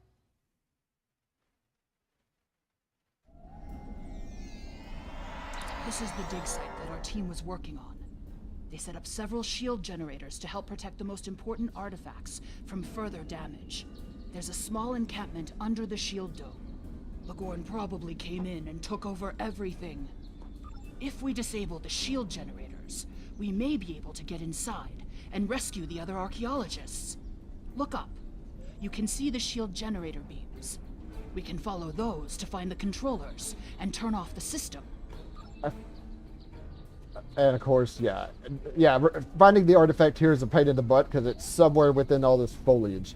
This is the dig site that our team was working on. They set up several shield generators to help protect the most important artifacts from further damage. There's a small encampment under the shield dome. Lagorn probably came in and took over everything. If we disable the shield generators, we may be able to get inside and rescue the other archaeologists. Look up. You can see the shield generator beams. We can follow those to find the controllers and turn off the system. And of course, yeah, finding the artifact here is a pain in the butt because it's somewhere within all this foliage.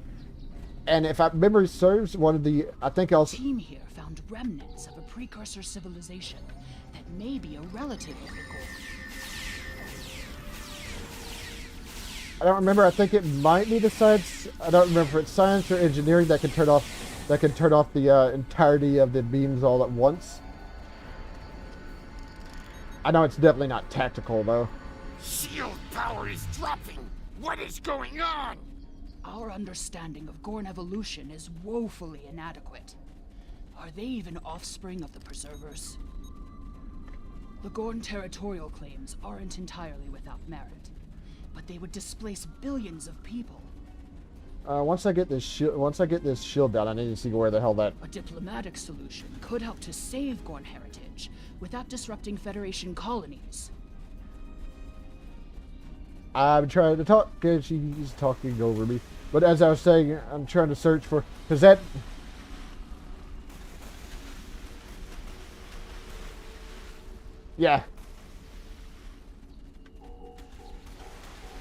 And if memory serves, the team here found remnants of a precursor civilization that may be a relative of the core. I don't remember. I think it might be the science. I don't remember if it's science or engineering that can turn off the entirety of the beams all at once. I know it's definitely not tactical though. Shield power is dropping. What is going on? Our understanding of Gorn evolution is woefully inadequate. Are they even offspring of the Preservers? The Gorn territorial claims aren't entirely without merit, but they would displace billions of people. Once I get this shield down, I need to see where the hell that. A diplomatic solution could help to save Gorn heritage without disrupting Federation colonies. I'm trying to talk, and she's talking over me. But as I was saying, I'm trying to search for, because that. Yeah.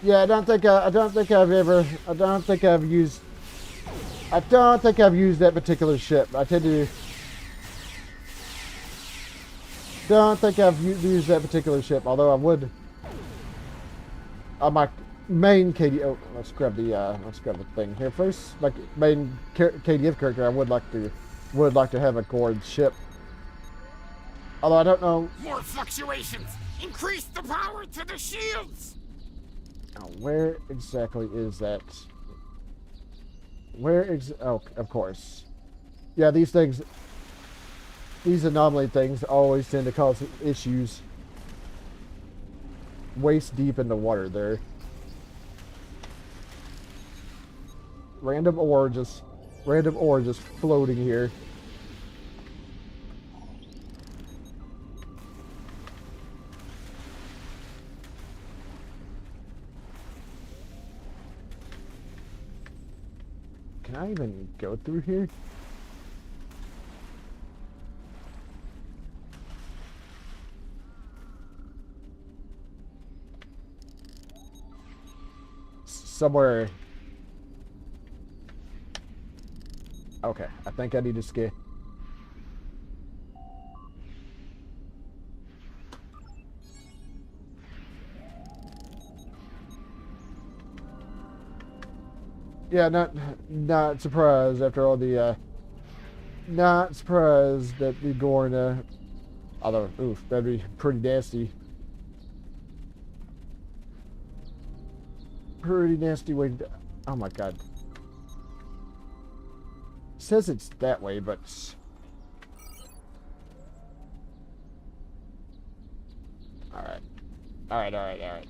Yeah, I don't think I've used that particular ship. I tend to. Don't think I've used that particular ship, although I would. On my main KD. Oh, let's grab the thing here first. My main KDF character, I would like to have a Gorn ship. Although I don't know. More fluctuations. Increase the power to the shields. Now, where exactly is that? Oh, of course. Yeah, these anomaly things always tend to cause issues. Waist deep in the water there. Random ore just floating here. Can I even go through here? Somewhere. Okay, I think I need to skip. Yeah, not surprised after all the not surprised that the Gorn Although, oof, that'd be pretty nasty. Pretty nasty way to... Oh my god. It says it's that way, but... Alright. Alright.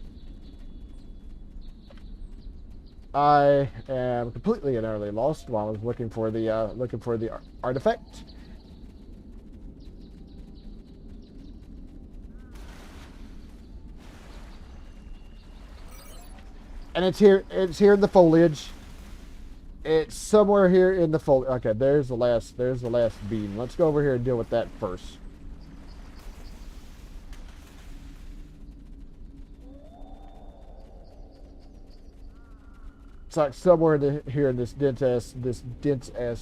I am completely and utterly lost while I was looking for the artifact. And it's here in the foliage. It's somewhere here in the foliage. Okay, there's the last beam. Let's go over here and deal with that first. It's like somewhere here in this dense ass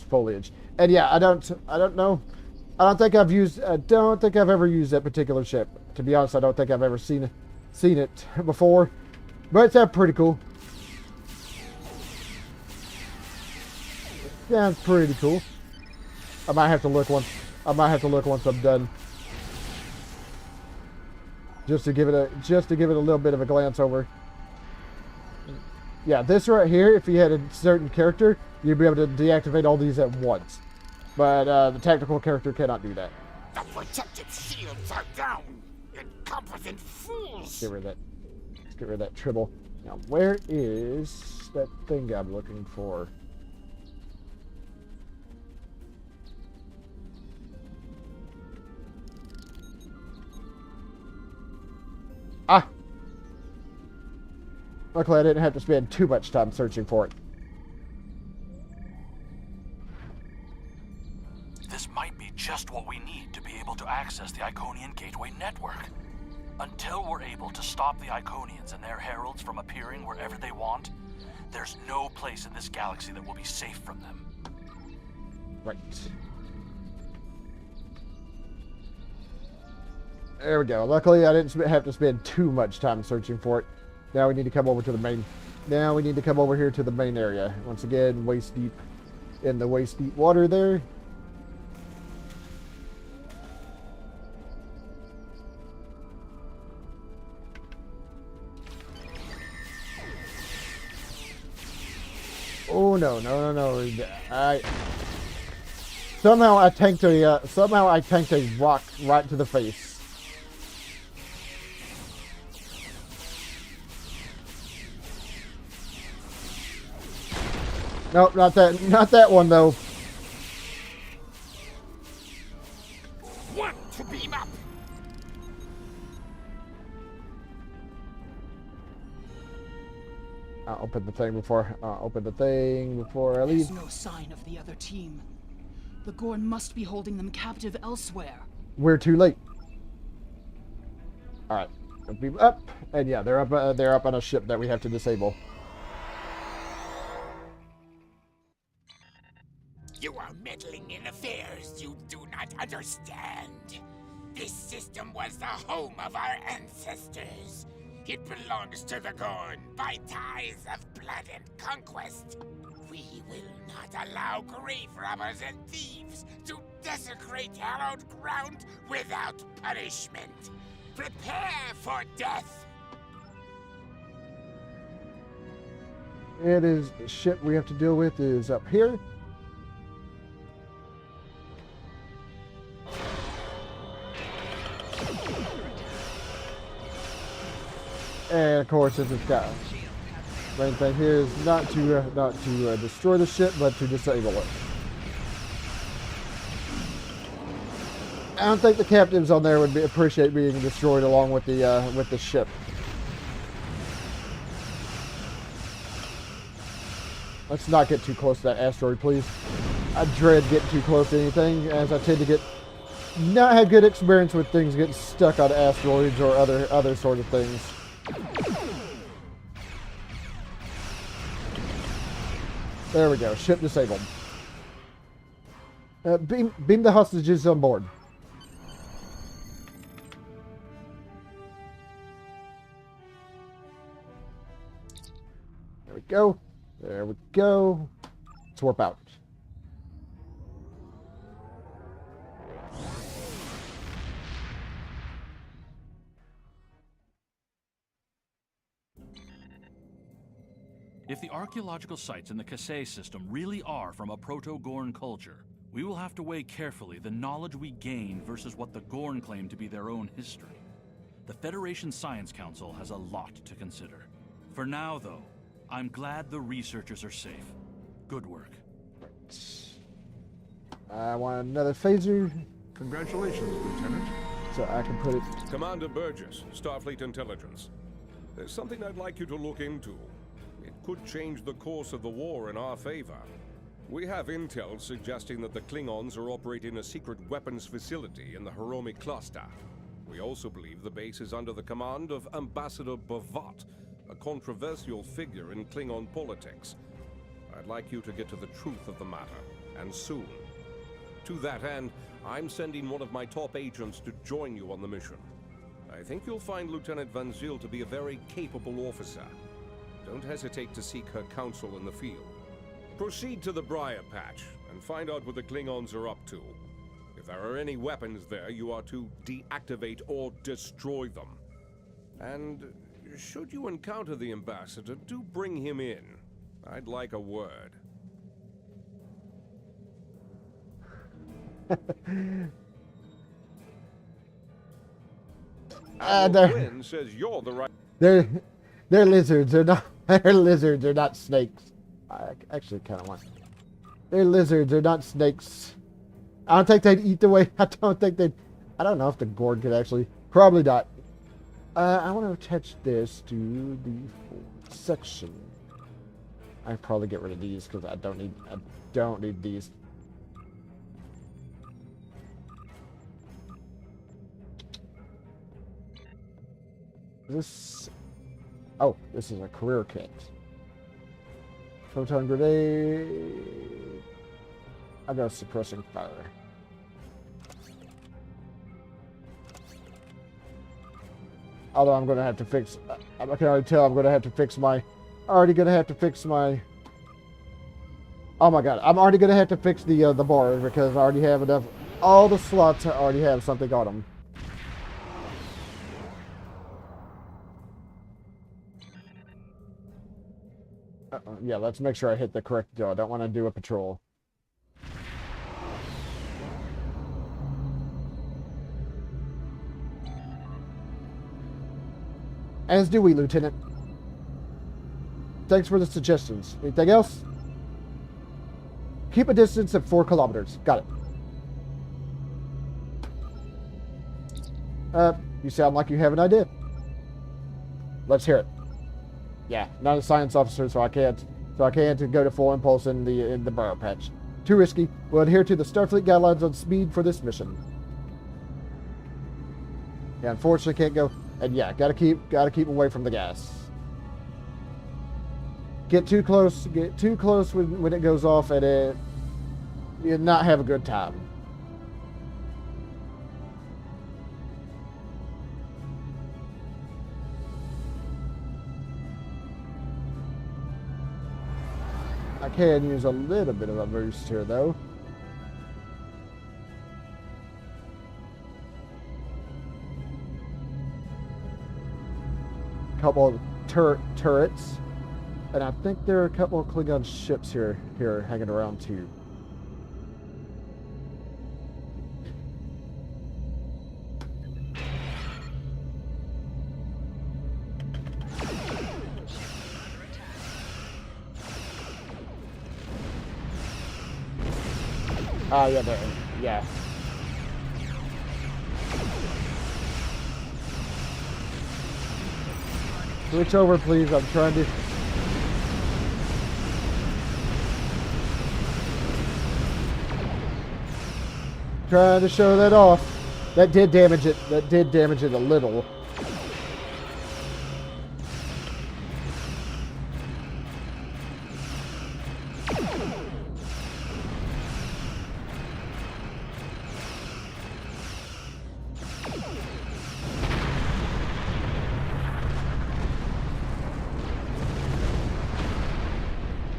foliage. And yeah, I don't know. I don't think I've ever used that particular ship. To be honest, I don't think I've ever seen it before. But it's pretty cool. Sounds pretty cool. I might have to look once I'm done. Just to give it a little bit of a glance over. Yeah, this right here, if you had a certain character, you'd be able to deactivate all these at once. But the tactical character cannot do that. The protective shields are down. Incompetent fools. Let's get rid of that tribble. Now, where is that thing I'm looking for? Ah! Luckily, I didn't have to spend too much time searching for it. This might be just what we need to be able to access the Iconian Gateway network. Until we're able to stop the Iconians and their heralds from appearing wherever they want, there's no place in this galaxy that will be safe from them. Right. There we go. Luckily, I didn't have to spend too much time searching for it. Now we need to come over to the main. Now we need to come over here to the main area. Once again, waist deep in the waist deep water there. Oh no! Somehow I tanked a rock right to the face. Nope, not that one though. Want to beam up? I'll open the thing before I leave. There's no sign of the other team. The Gorn must be holding them captive elsewhere. We're too late. All right, beam up, and yeah, they're up on a ship that we have to disable. You are meddling in affairs you do not understand. This system was the home of our ancestors. It belongs to the Gorn by ties of blood and conquest. We will not allow grave robbers and thieves to desecrate hallowed ground without punishment. Prepare for death. It is the ship we have to deal with is up here. And of course, since it's got the main thing here is not to destroy the ship, but to disable it. I don't think the captives on there would appreciate being destroyed along with the ship. Let's not get too close to that asteroid, please. I dread getting too close to anything, as I tend to not have good experience with things getting stuck on asteroids or other sort of things. There we go. Ship disabled. Beam the hostages on board. There we go. There we go. Let's warp out. If the archaeological sites in the Kasei system really are from a proto-Gorn culture, we will have to weigh carefully the knowledge we gain versus what the Gorn claim to be their own history. The Federation Science Council has a lot to consider. For now, though, I'm glad the researchers are safe. Good work. I want another phaser. Congratulations, Lieutenant. So I can put it... Commander Burgess, Starfleet Intelligence. There's something I'd like you to look into. It could change the course of the war in our favor. We have intel suggesting that the Klingons are operating a secret weapons facility in the Hiromi cluster. We also believe the base is under the command of Ambassador Bavat, a controversial figure in Klingon politics. I'd like you to get to the truth of the matter, and soon. To that end, I'm sending one of my top agents to join you on the mission. I think you'll find Lieutenant Van Zyl to be a very capable officer. Don't hesitate to seek her counsel in the field. Proceed to the Briar Patch and find out what the Klingons are up to. If there are any weapons there, you are to deactivate or destroy them. And should you encounter the Ambassador, do bring him in. I'd like a word. Quinn says you're the right... They're lizards. They're not. They're lizards. They're not snakes. I actually kind of want. They're lizards. They're not snakes. I don't think they'd eat the way. I don't think they'd. I don't know if the Gorn could actually. Probably not. I want to attach this to the fourth section. I probably get rid of these because I don't need these. This. Oh, this is a career kit. Photon grenade. I got suppressing fire. Although I'm gonna have to fix. I can already tell I'm gonna have to fix my. Already gonna have to fix my. Oh my god! I'm already gonna have to fix the bars because I already have enough. All the slots already have something on them. Yeah, let's make sure I hit the correct door. I don't want to do a patrol. As do we, Lieutenant. Thanks for the suggestions. Anything else? Keep a distance of 4 kilometers. Got it. You sound like you have an idea. Let's hear it. Yeah, not a science officer, so I can't go to full impulse in the Briar Patch. Too risky. We'll adhere to the Starfleet guidelines on speed for this mission. Yeah, unfortunately can't go. And yeah, gotta keep away from the gas. Get too close when it goes off, and you not have a good time. I can use a little bit of a boost here, though. Couple of turrets, and I think there are a couple of Klingon ships here hanging around too. Ah, yeah, there. Yeah. Switch over, please. I'm trying to. Trying to show that off. That did damage it. That did damage it a little.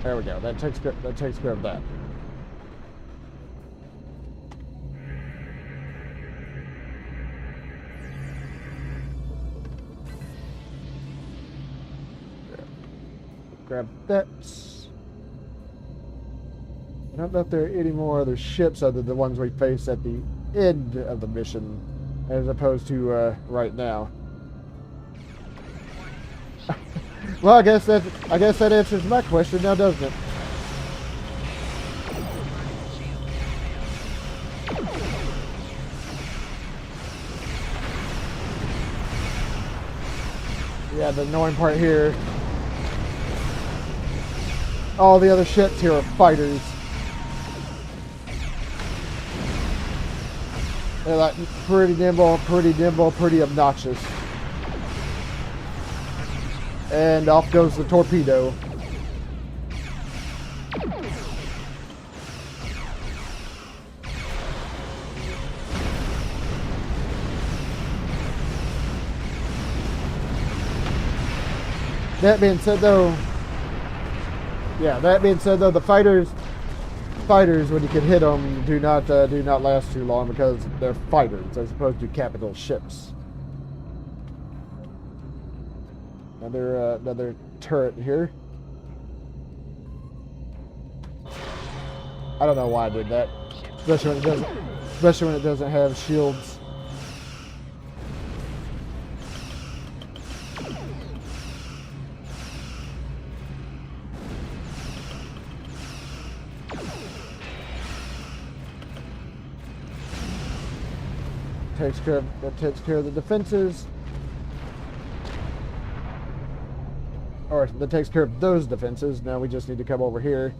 There we go. That takes care of that. Grab that. I don't know if there are any more other ships other than the ones we face at the end of the mission, as opposed to right now. Well, I guess that answers my question now, doesn't it? Yeah, the annoying part here. All the other ships here are fighters. They're like pretty nimble, pretty obnoxious. And off goes the torpedo. That being said, though, the fighters, when you can hit them, do not last too long because they're fighters as opposed to capital ships. Another turret here. I don't know why I did that, especially when it doesn't have shields. That takes care of the defenses. Or that takes care of those defenses. Now we just need to come over here.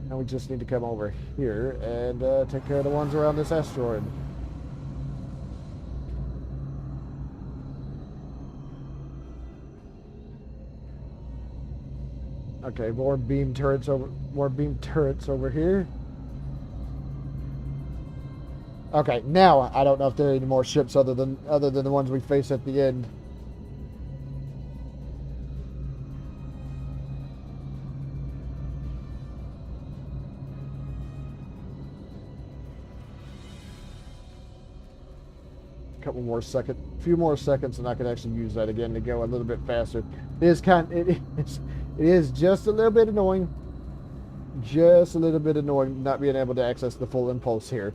And we just need to come over here and take care of the ones around this asteroid. Okay, more beam turrets over here. Okay, now I don't know if there are any more ships other than the ones we face at the end. A few more seconds, and I can actually use that again to go a little bit faster. It is just a little bit annoying. Just a little bit annoying not being able to access the full impulse here.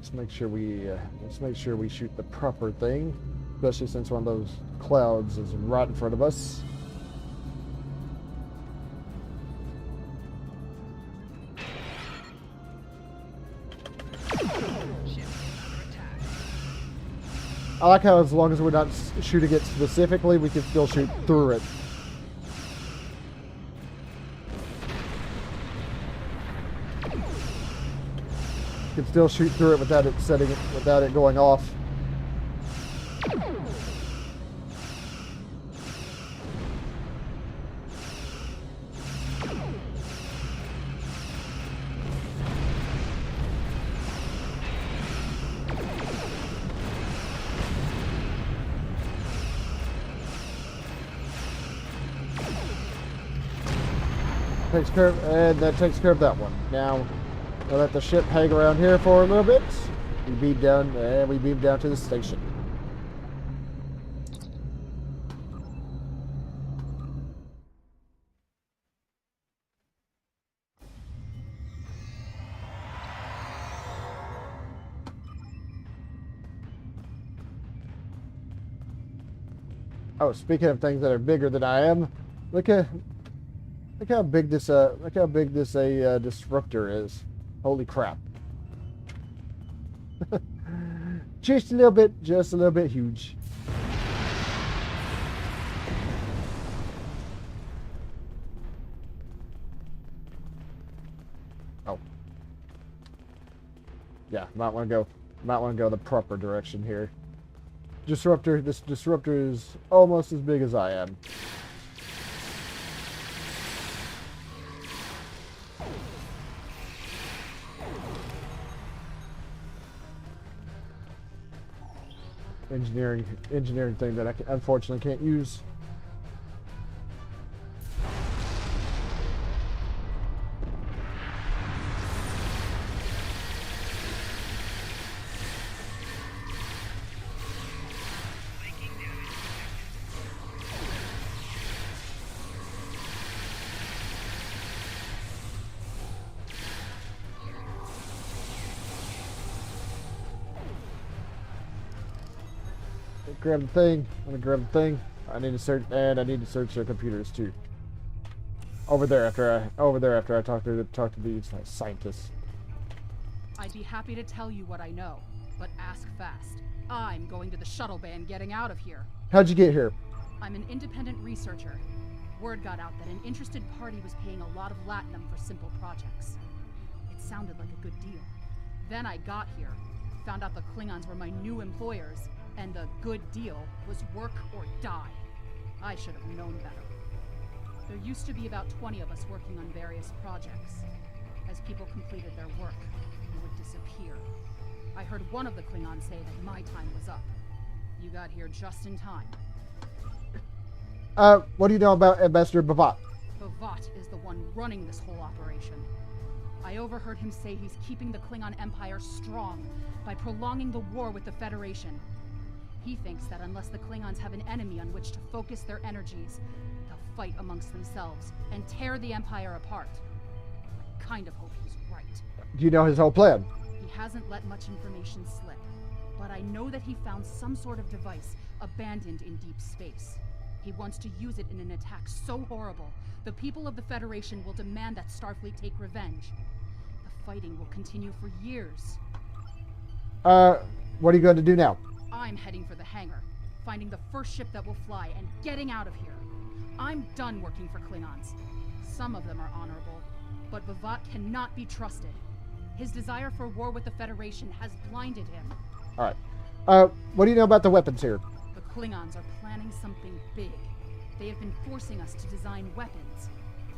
Let's make sure we shoot the proper thing, especially since one of those clouds is right in front of us. I like how as long as we're not shooting it specifically, we can still shoot through it. You can still shoot through it without it going off. That takes care of that one. Now we'll let the ship hang around here for a little bit. We beam down to the station. Oh, speaking of things that are bigger than I am, look how big this disruptor is. Holy crap. Just a little bit huge. Oh. Yeah, might want to go the proper direction here. This disruptor is almost as big as I am. Engineering thing that I unfortunately can't use. grab the thing. I'm gonna grab the thing. I need to search, and I need to search their computers too. Over there after I talk to these scientists. I'd be happy to tell you what I know, but ask fast. I'm going to the shuttle bay and getting out of here. How'd you get here? I'm an independent researcher. Word got out that an interested party was paying a lot of latinum for simple projects. It sounded like a good deal. Then I got here, found out the Klingons were my new employers, and the good deal was work or die. I should have known better. There used to be about 20 of us working on various projects. As people completed their work, they would disappear. I heard one of the Klingons say that my time was up. You got here just in time. What do you know about Ambassador Bavat? Bavat is the one running this whole operation. I overheard him say he's keeping the Klingon Empire strong by prolonging the war with the Federation. He thinks that unless the Klingons have an enemy on which to focus their energies, they'll fight amongst themselves and tear the Empire apart. I kind of hope he's right. Do you know his whole plan? He hasn't let much information slip, but I know that he found some sort of device abandoned in deep space. He wants to use it in an attack so horrible, the people of the Federation will demand that Starfleet take revenge. The fighting will continue for years. What are you going to do now? I'm heading for the hangar, finding the first ship that will fly, and getting out of here. I'm done working for Klingons. Some of them are honorable, but Bavat cannot be trusted. His desire for war with the Federation has blinded him. Alright. What do you know about the weapons here? The Klingons are planning something big. They have been forcing us to design weapons.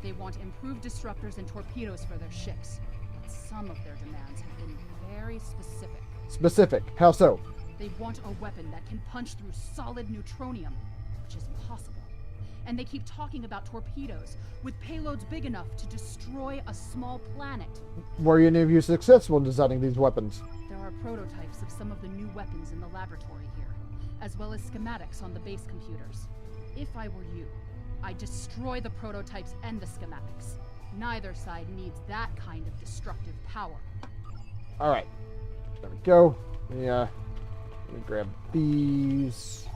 They want improved disruptors and torpedoes for their ships. But some of their demands have been very specific. Specific? How so? They want a weapon that can punch through solid neutronium, which is impossible. And they keep talking about torpedoes, with payloads big enough to destroy a small planet. Were any of you successful in designing these weapons? There are prototypes of some of the new weapons in the laboratory here, as well as schematics on the base computers. If I were you, I'd destroy the prototypes and the schematics. Neither side needs that kind of destructive power. Alright. There we go. Yeah. Let me grab these.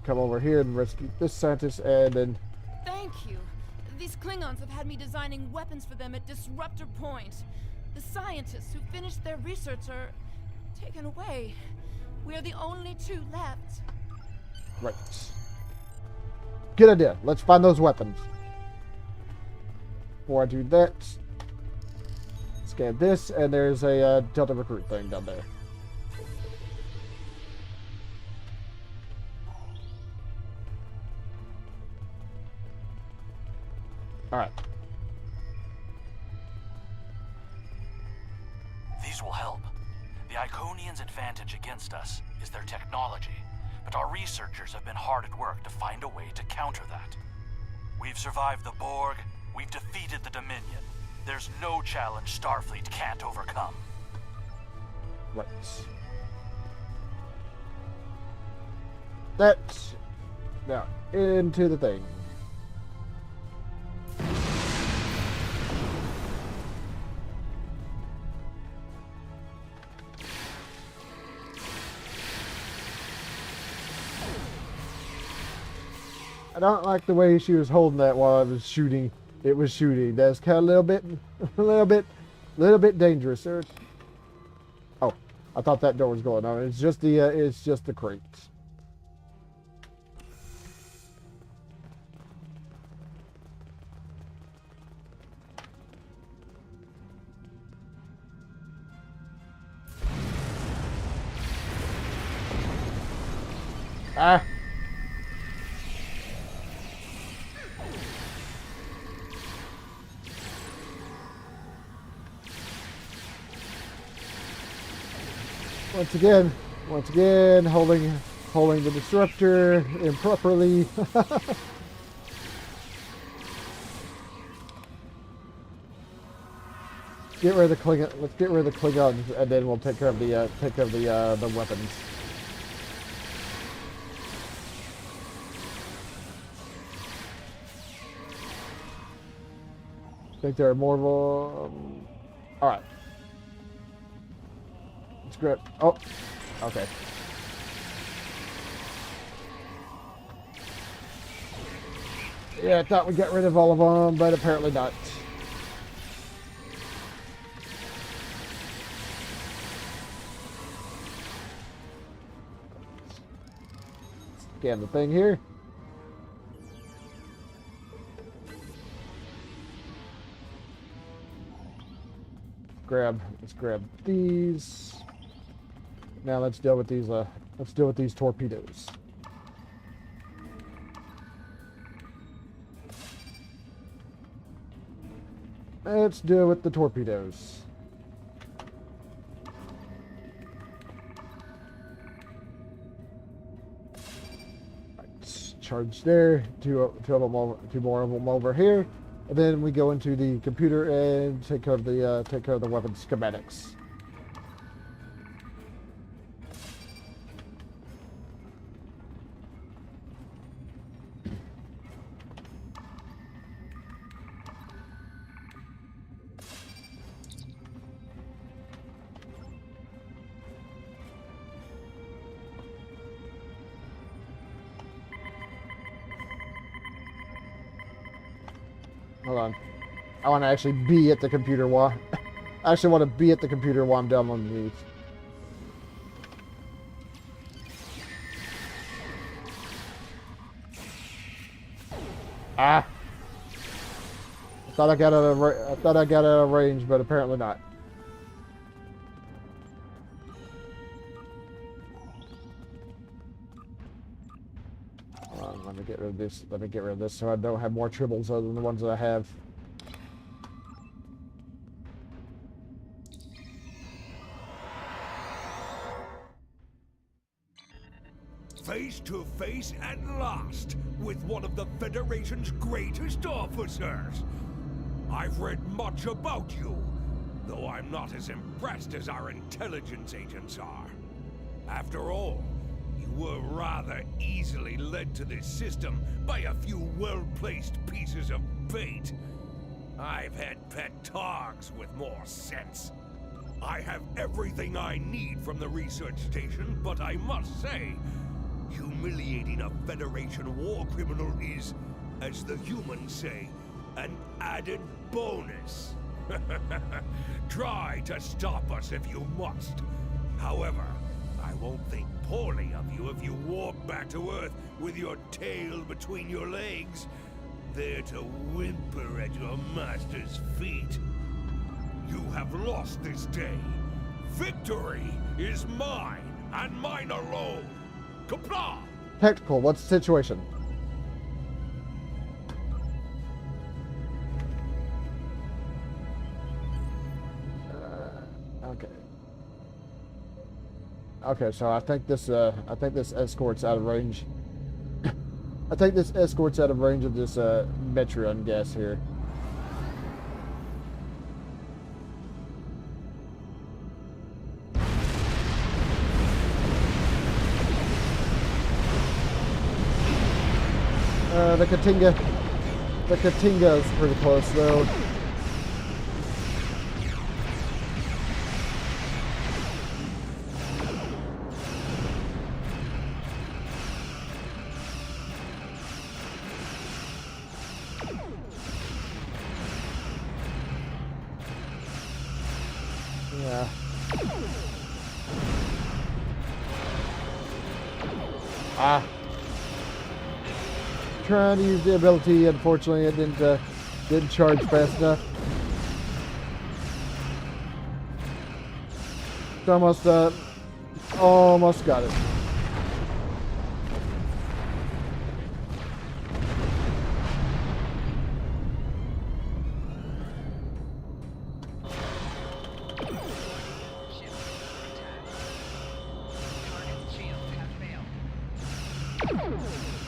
Come over here and rescue this scientist, and then... Thank you. These Klingons have had me designing weapons for them at Disruptor Point. The scientists who finished their research are taken away. We are the only two left. Right. Good idea. Let's find those weapons. Before I do that, scan this, and there's a Delta Recruit thing down there. Alright. These will help. The Iconians' advantage against us is their technology, but our researchers have been hard at work to find a way to counter that. We've survived the Borg, we've defeated the Dominion. There's no challenge Starfleet can't overcome. Right. That's... Now, into the thing. I don't like the way she was holding that while I was shooting. It was shooting. That's kind of a little bit dangerous. Oh, I thought that door was going on. It's just the crates. Ah. Once again, holding the disruptor improperly. Get rid of the Klingon. Let's get rid of the Klingons, and then we'll take care of the weapons. I think there are more of them. All right. Let's grab. Oh, okay. Yeah, I thought we got rid of all of them, but apparently not. Scan the thing here. Let's grab these. Now let's deal with these torpedoes. Let's deal with the torpedoes. Right, charge there. Two more of them over here. And then we go into the computer and take care of the weapon schematics. Hold on. I want to actually be at the computer while... I actually want to be at the computer while I'm downloading these. Ah! I thought I got out of range, but apparently not. Let me get rid of this. Let me get rid of this so I don't have more tribbles other than the ones that I have. Face to face at last with one of the Federation's greatest officers. I've read much about you, though I'm not as impressed as our intelligence agents are. After all, you were rather easily led to this system by a few well-placed pieces of bait. I've had pet dogs with more sense. I have everything I need from the research station, but I must say, humiliating a Federation war criminal is, as the humans say, an added bonus. Try to stop us if you must. However, I won't think poorly of you if you warp back to Earth with your tail between your legs, there to whimper at your master's feet. You have lost this day. Victory is mine, and mine alone. Comply! Tactical, what's the situation? Okay. Okay, so I think this escort's out of range. I think this escort's out of range of this Metron gas here. The Katinga is pretty close though. Yeah. Ah. Trying to use the ability, unfortunately it didn't charge fast enough. It's almost got it.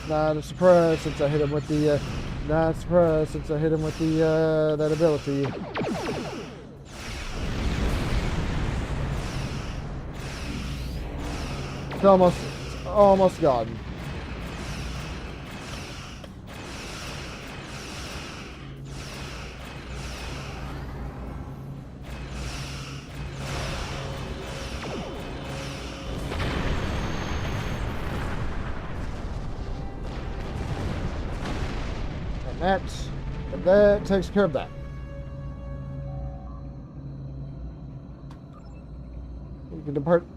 Not a surprise since I hit him with the that ability. It's almost gone. that takes care of that.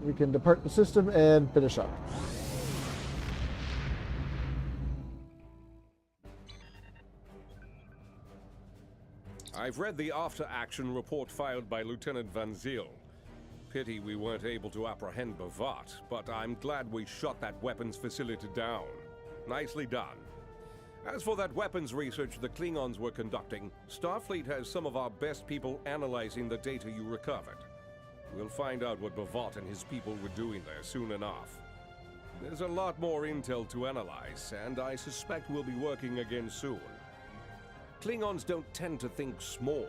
We can depart the system and finish up. I've read the after-action report filed by Lieutenant Van Zyl. Pity we weren't able to apprehend Bavat, but I'm glad we shot that weapons facility down. Nicely done. As for that weapons research the Klingons were conducting, Starfleet has some of our best people analyzing the data you recovered. We'll find out what Bavat and his people were doing there soon enough. There's a lot more intel to analyze, and I suspect we'll be working again soon. Klingons don't tend to think small,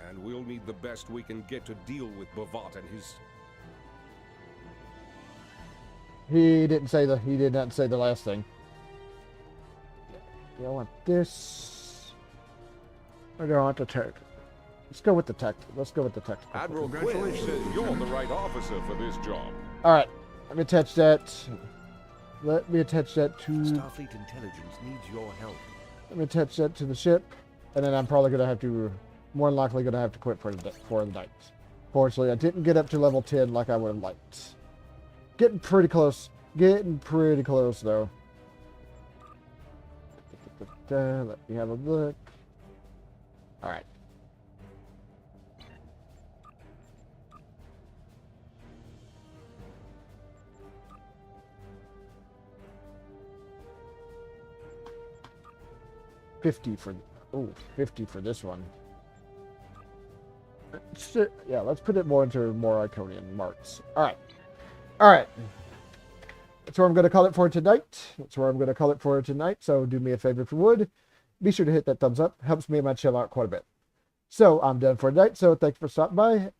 and we'll need the best we can get to deal with Bavat and his... He did not say the last thing. Do I want this? Or do I want the tech? Let's go with the tech. Let's go with the tech. Admiral Quinn says you're the right officer for this job. Alright, let me attach that. Let me attach that to... Starfleet intelligence needs your help. Let me attach that to the ship, and then I'm probably going to have to, more than likely going to have to quit for the night. Fortunately, I didn't get up to level 10 like I would have liked. Getting pretty close. Getting pretty close, though. Let me have a look. Alright. $50 for this one. Yeah, let's put it more into more Iconian marks. Alright. Alright. That's where I'm going to call it for tonight. So do me a favor if you would. Be sure to hit that thumbs up. Helps me and my channel out quite a bit. So I'm done for tonight. So thanks for stopping by.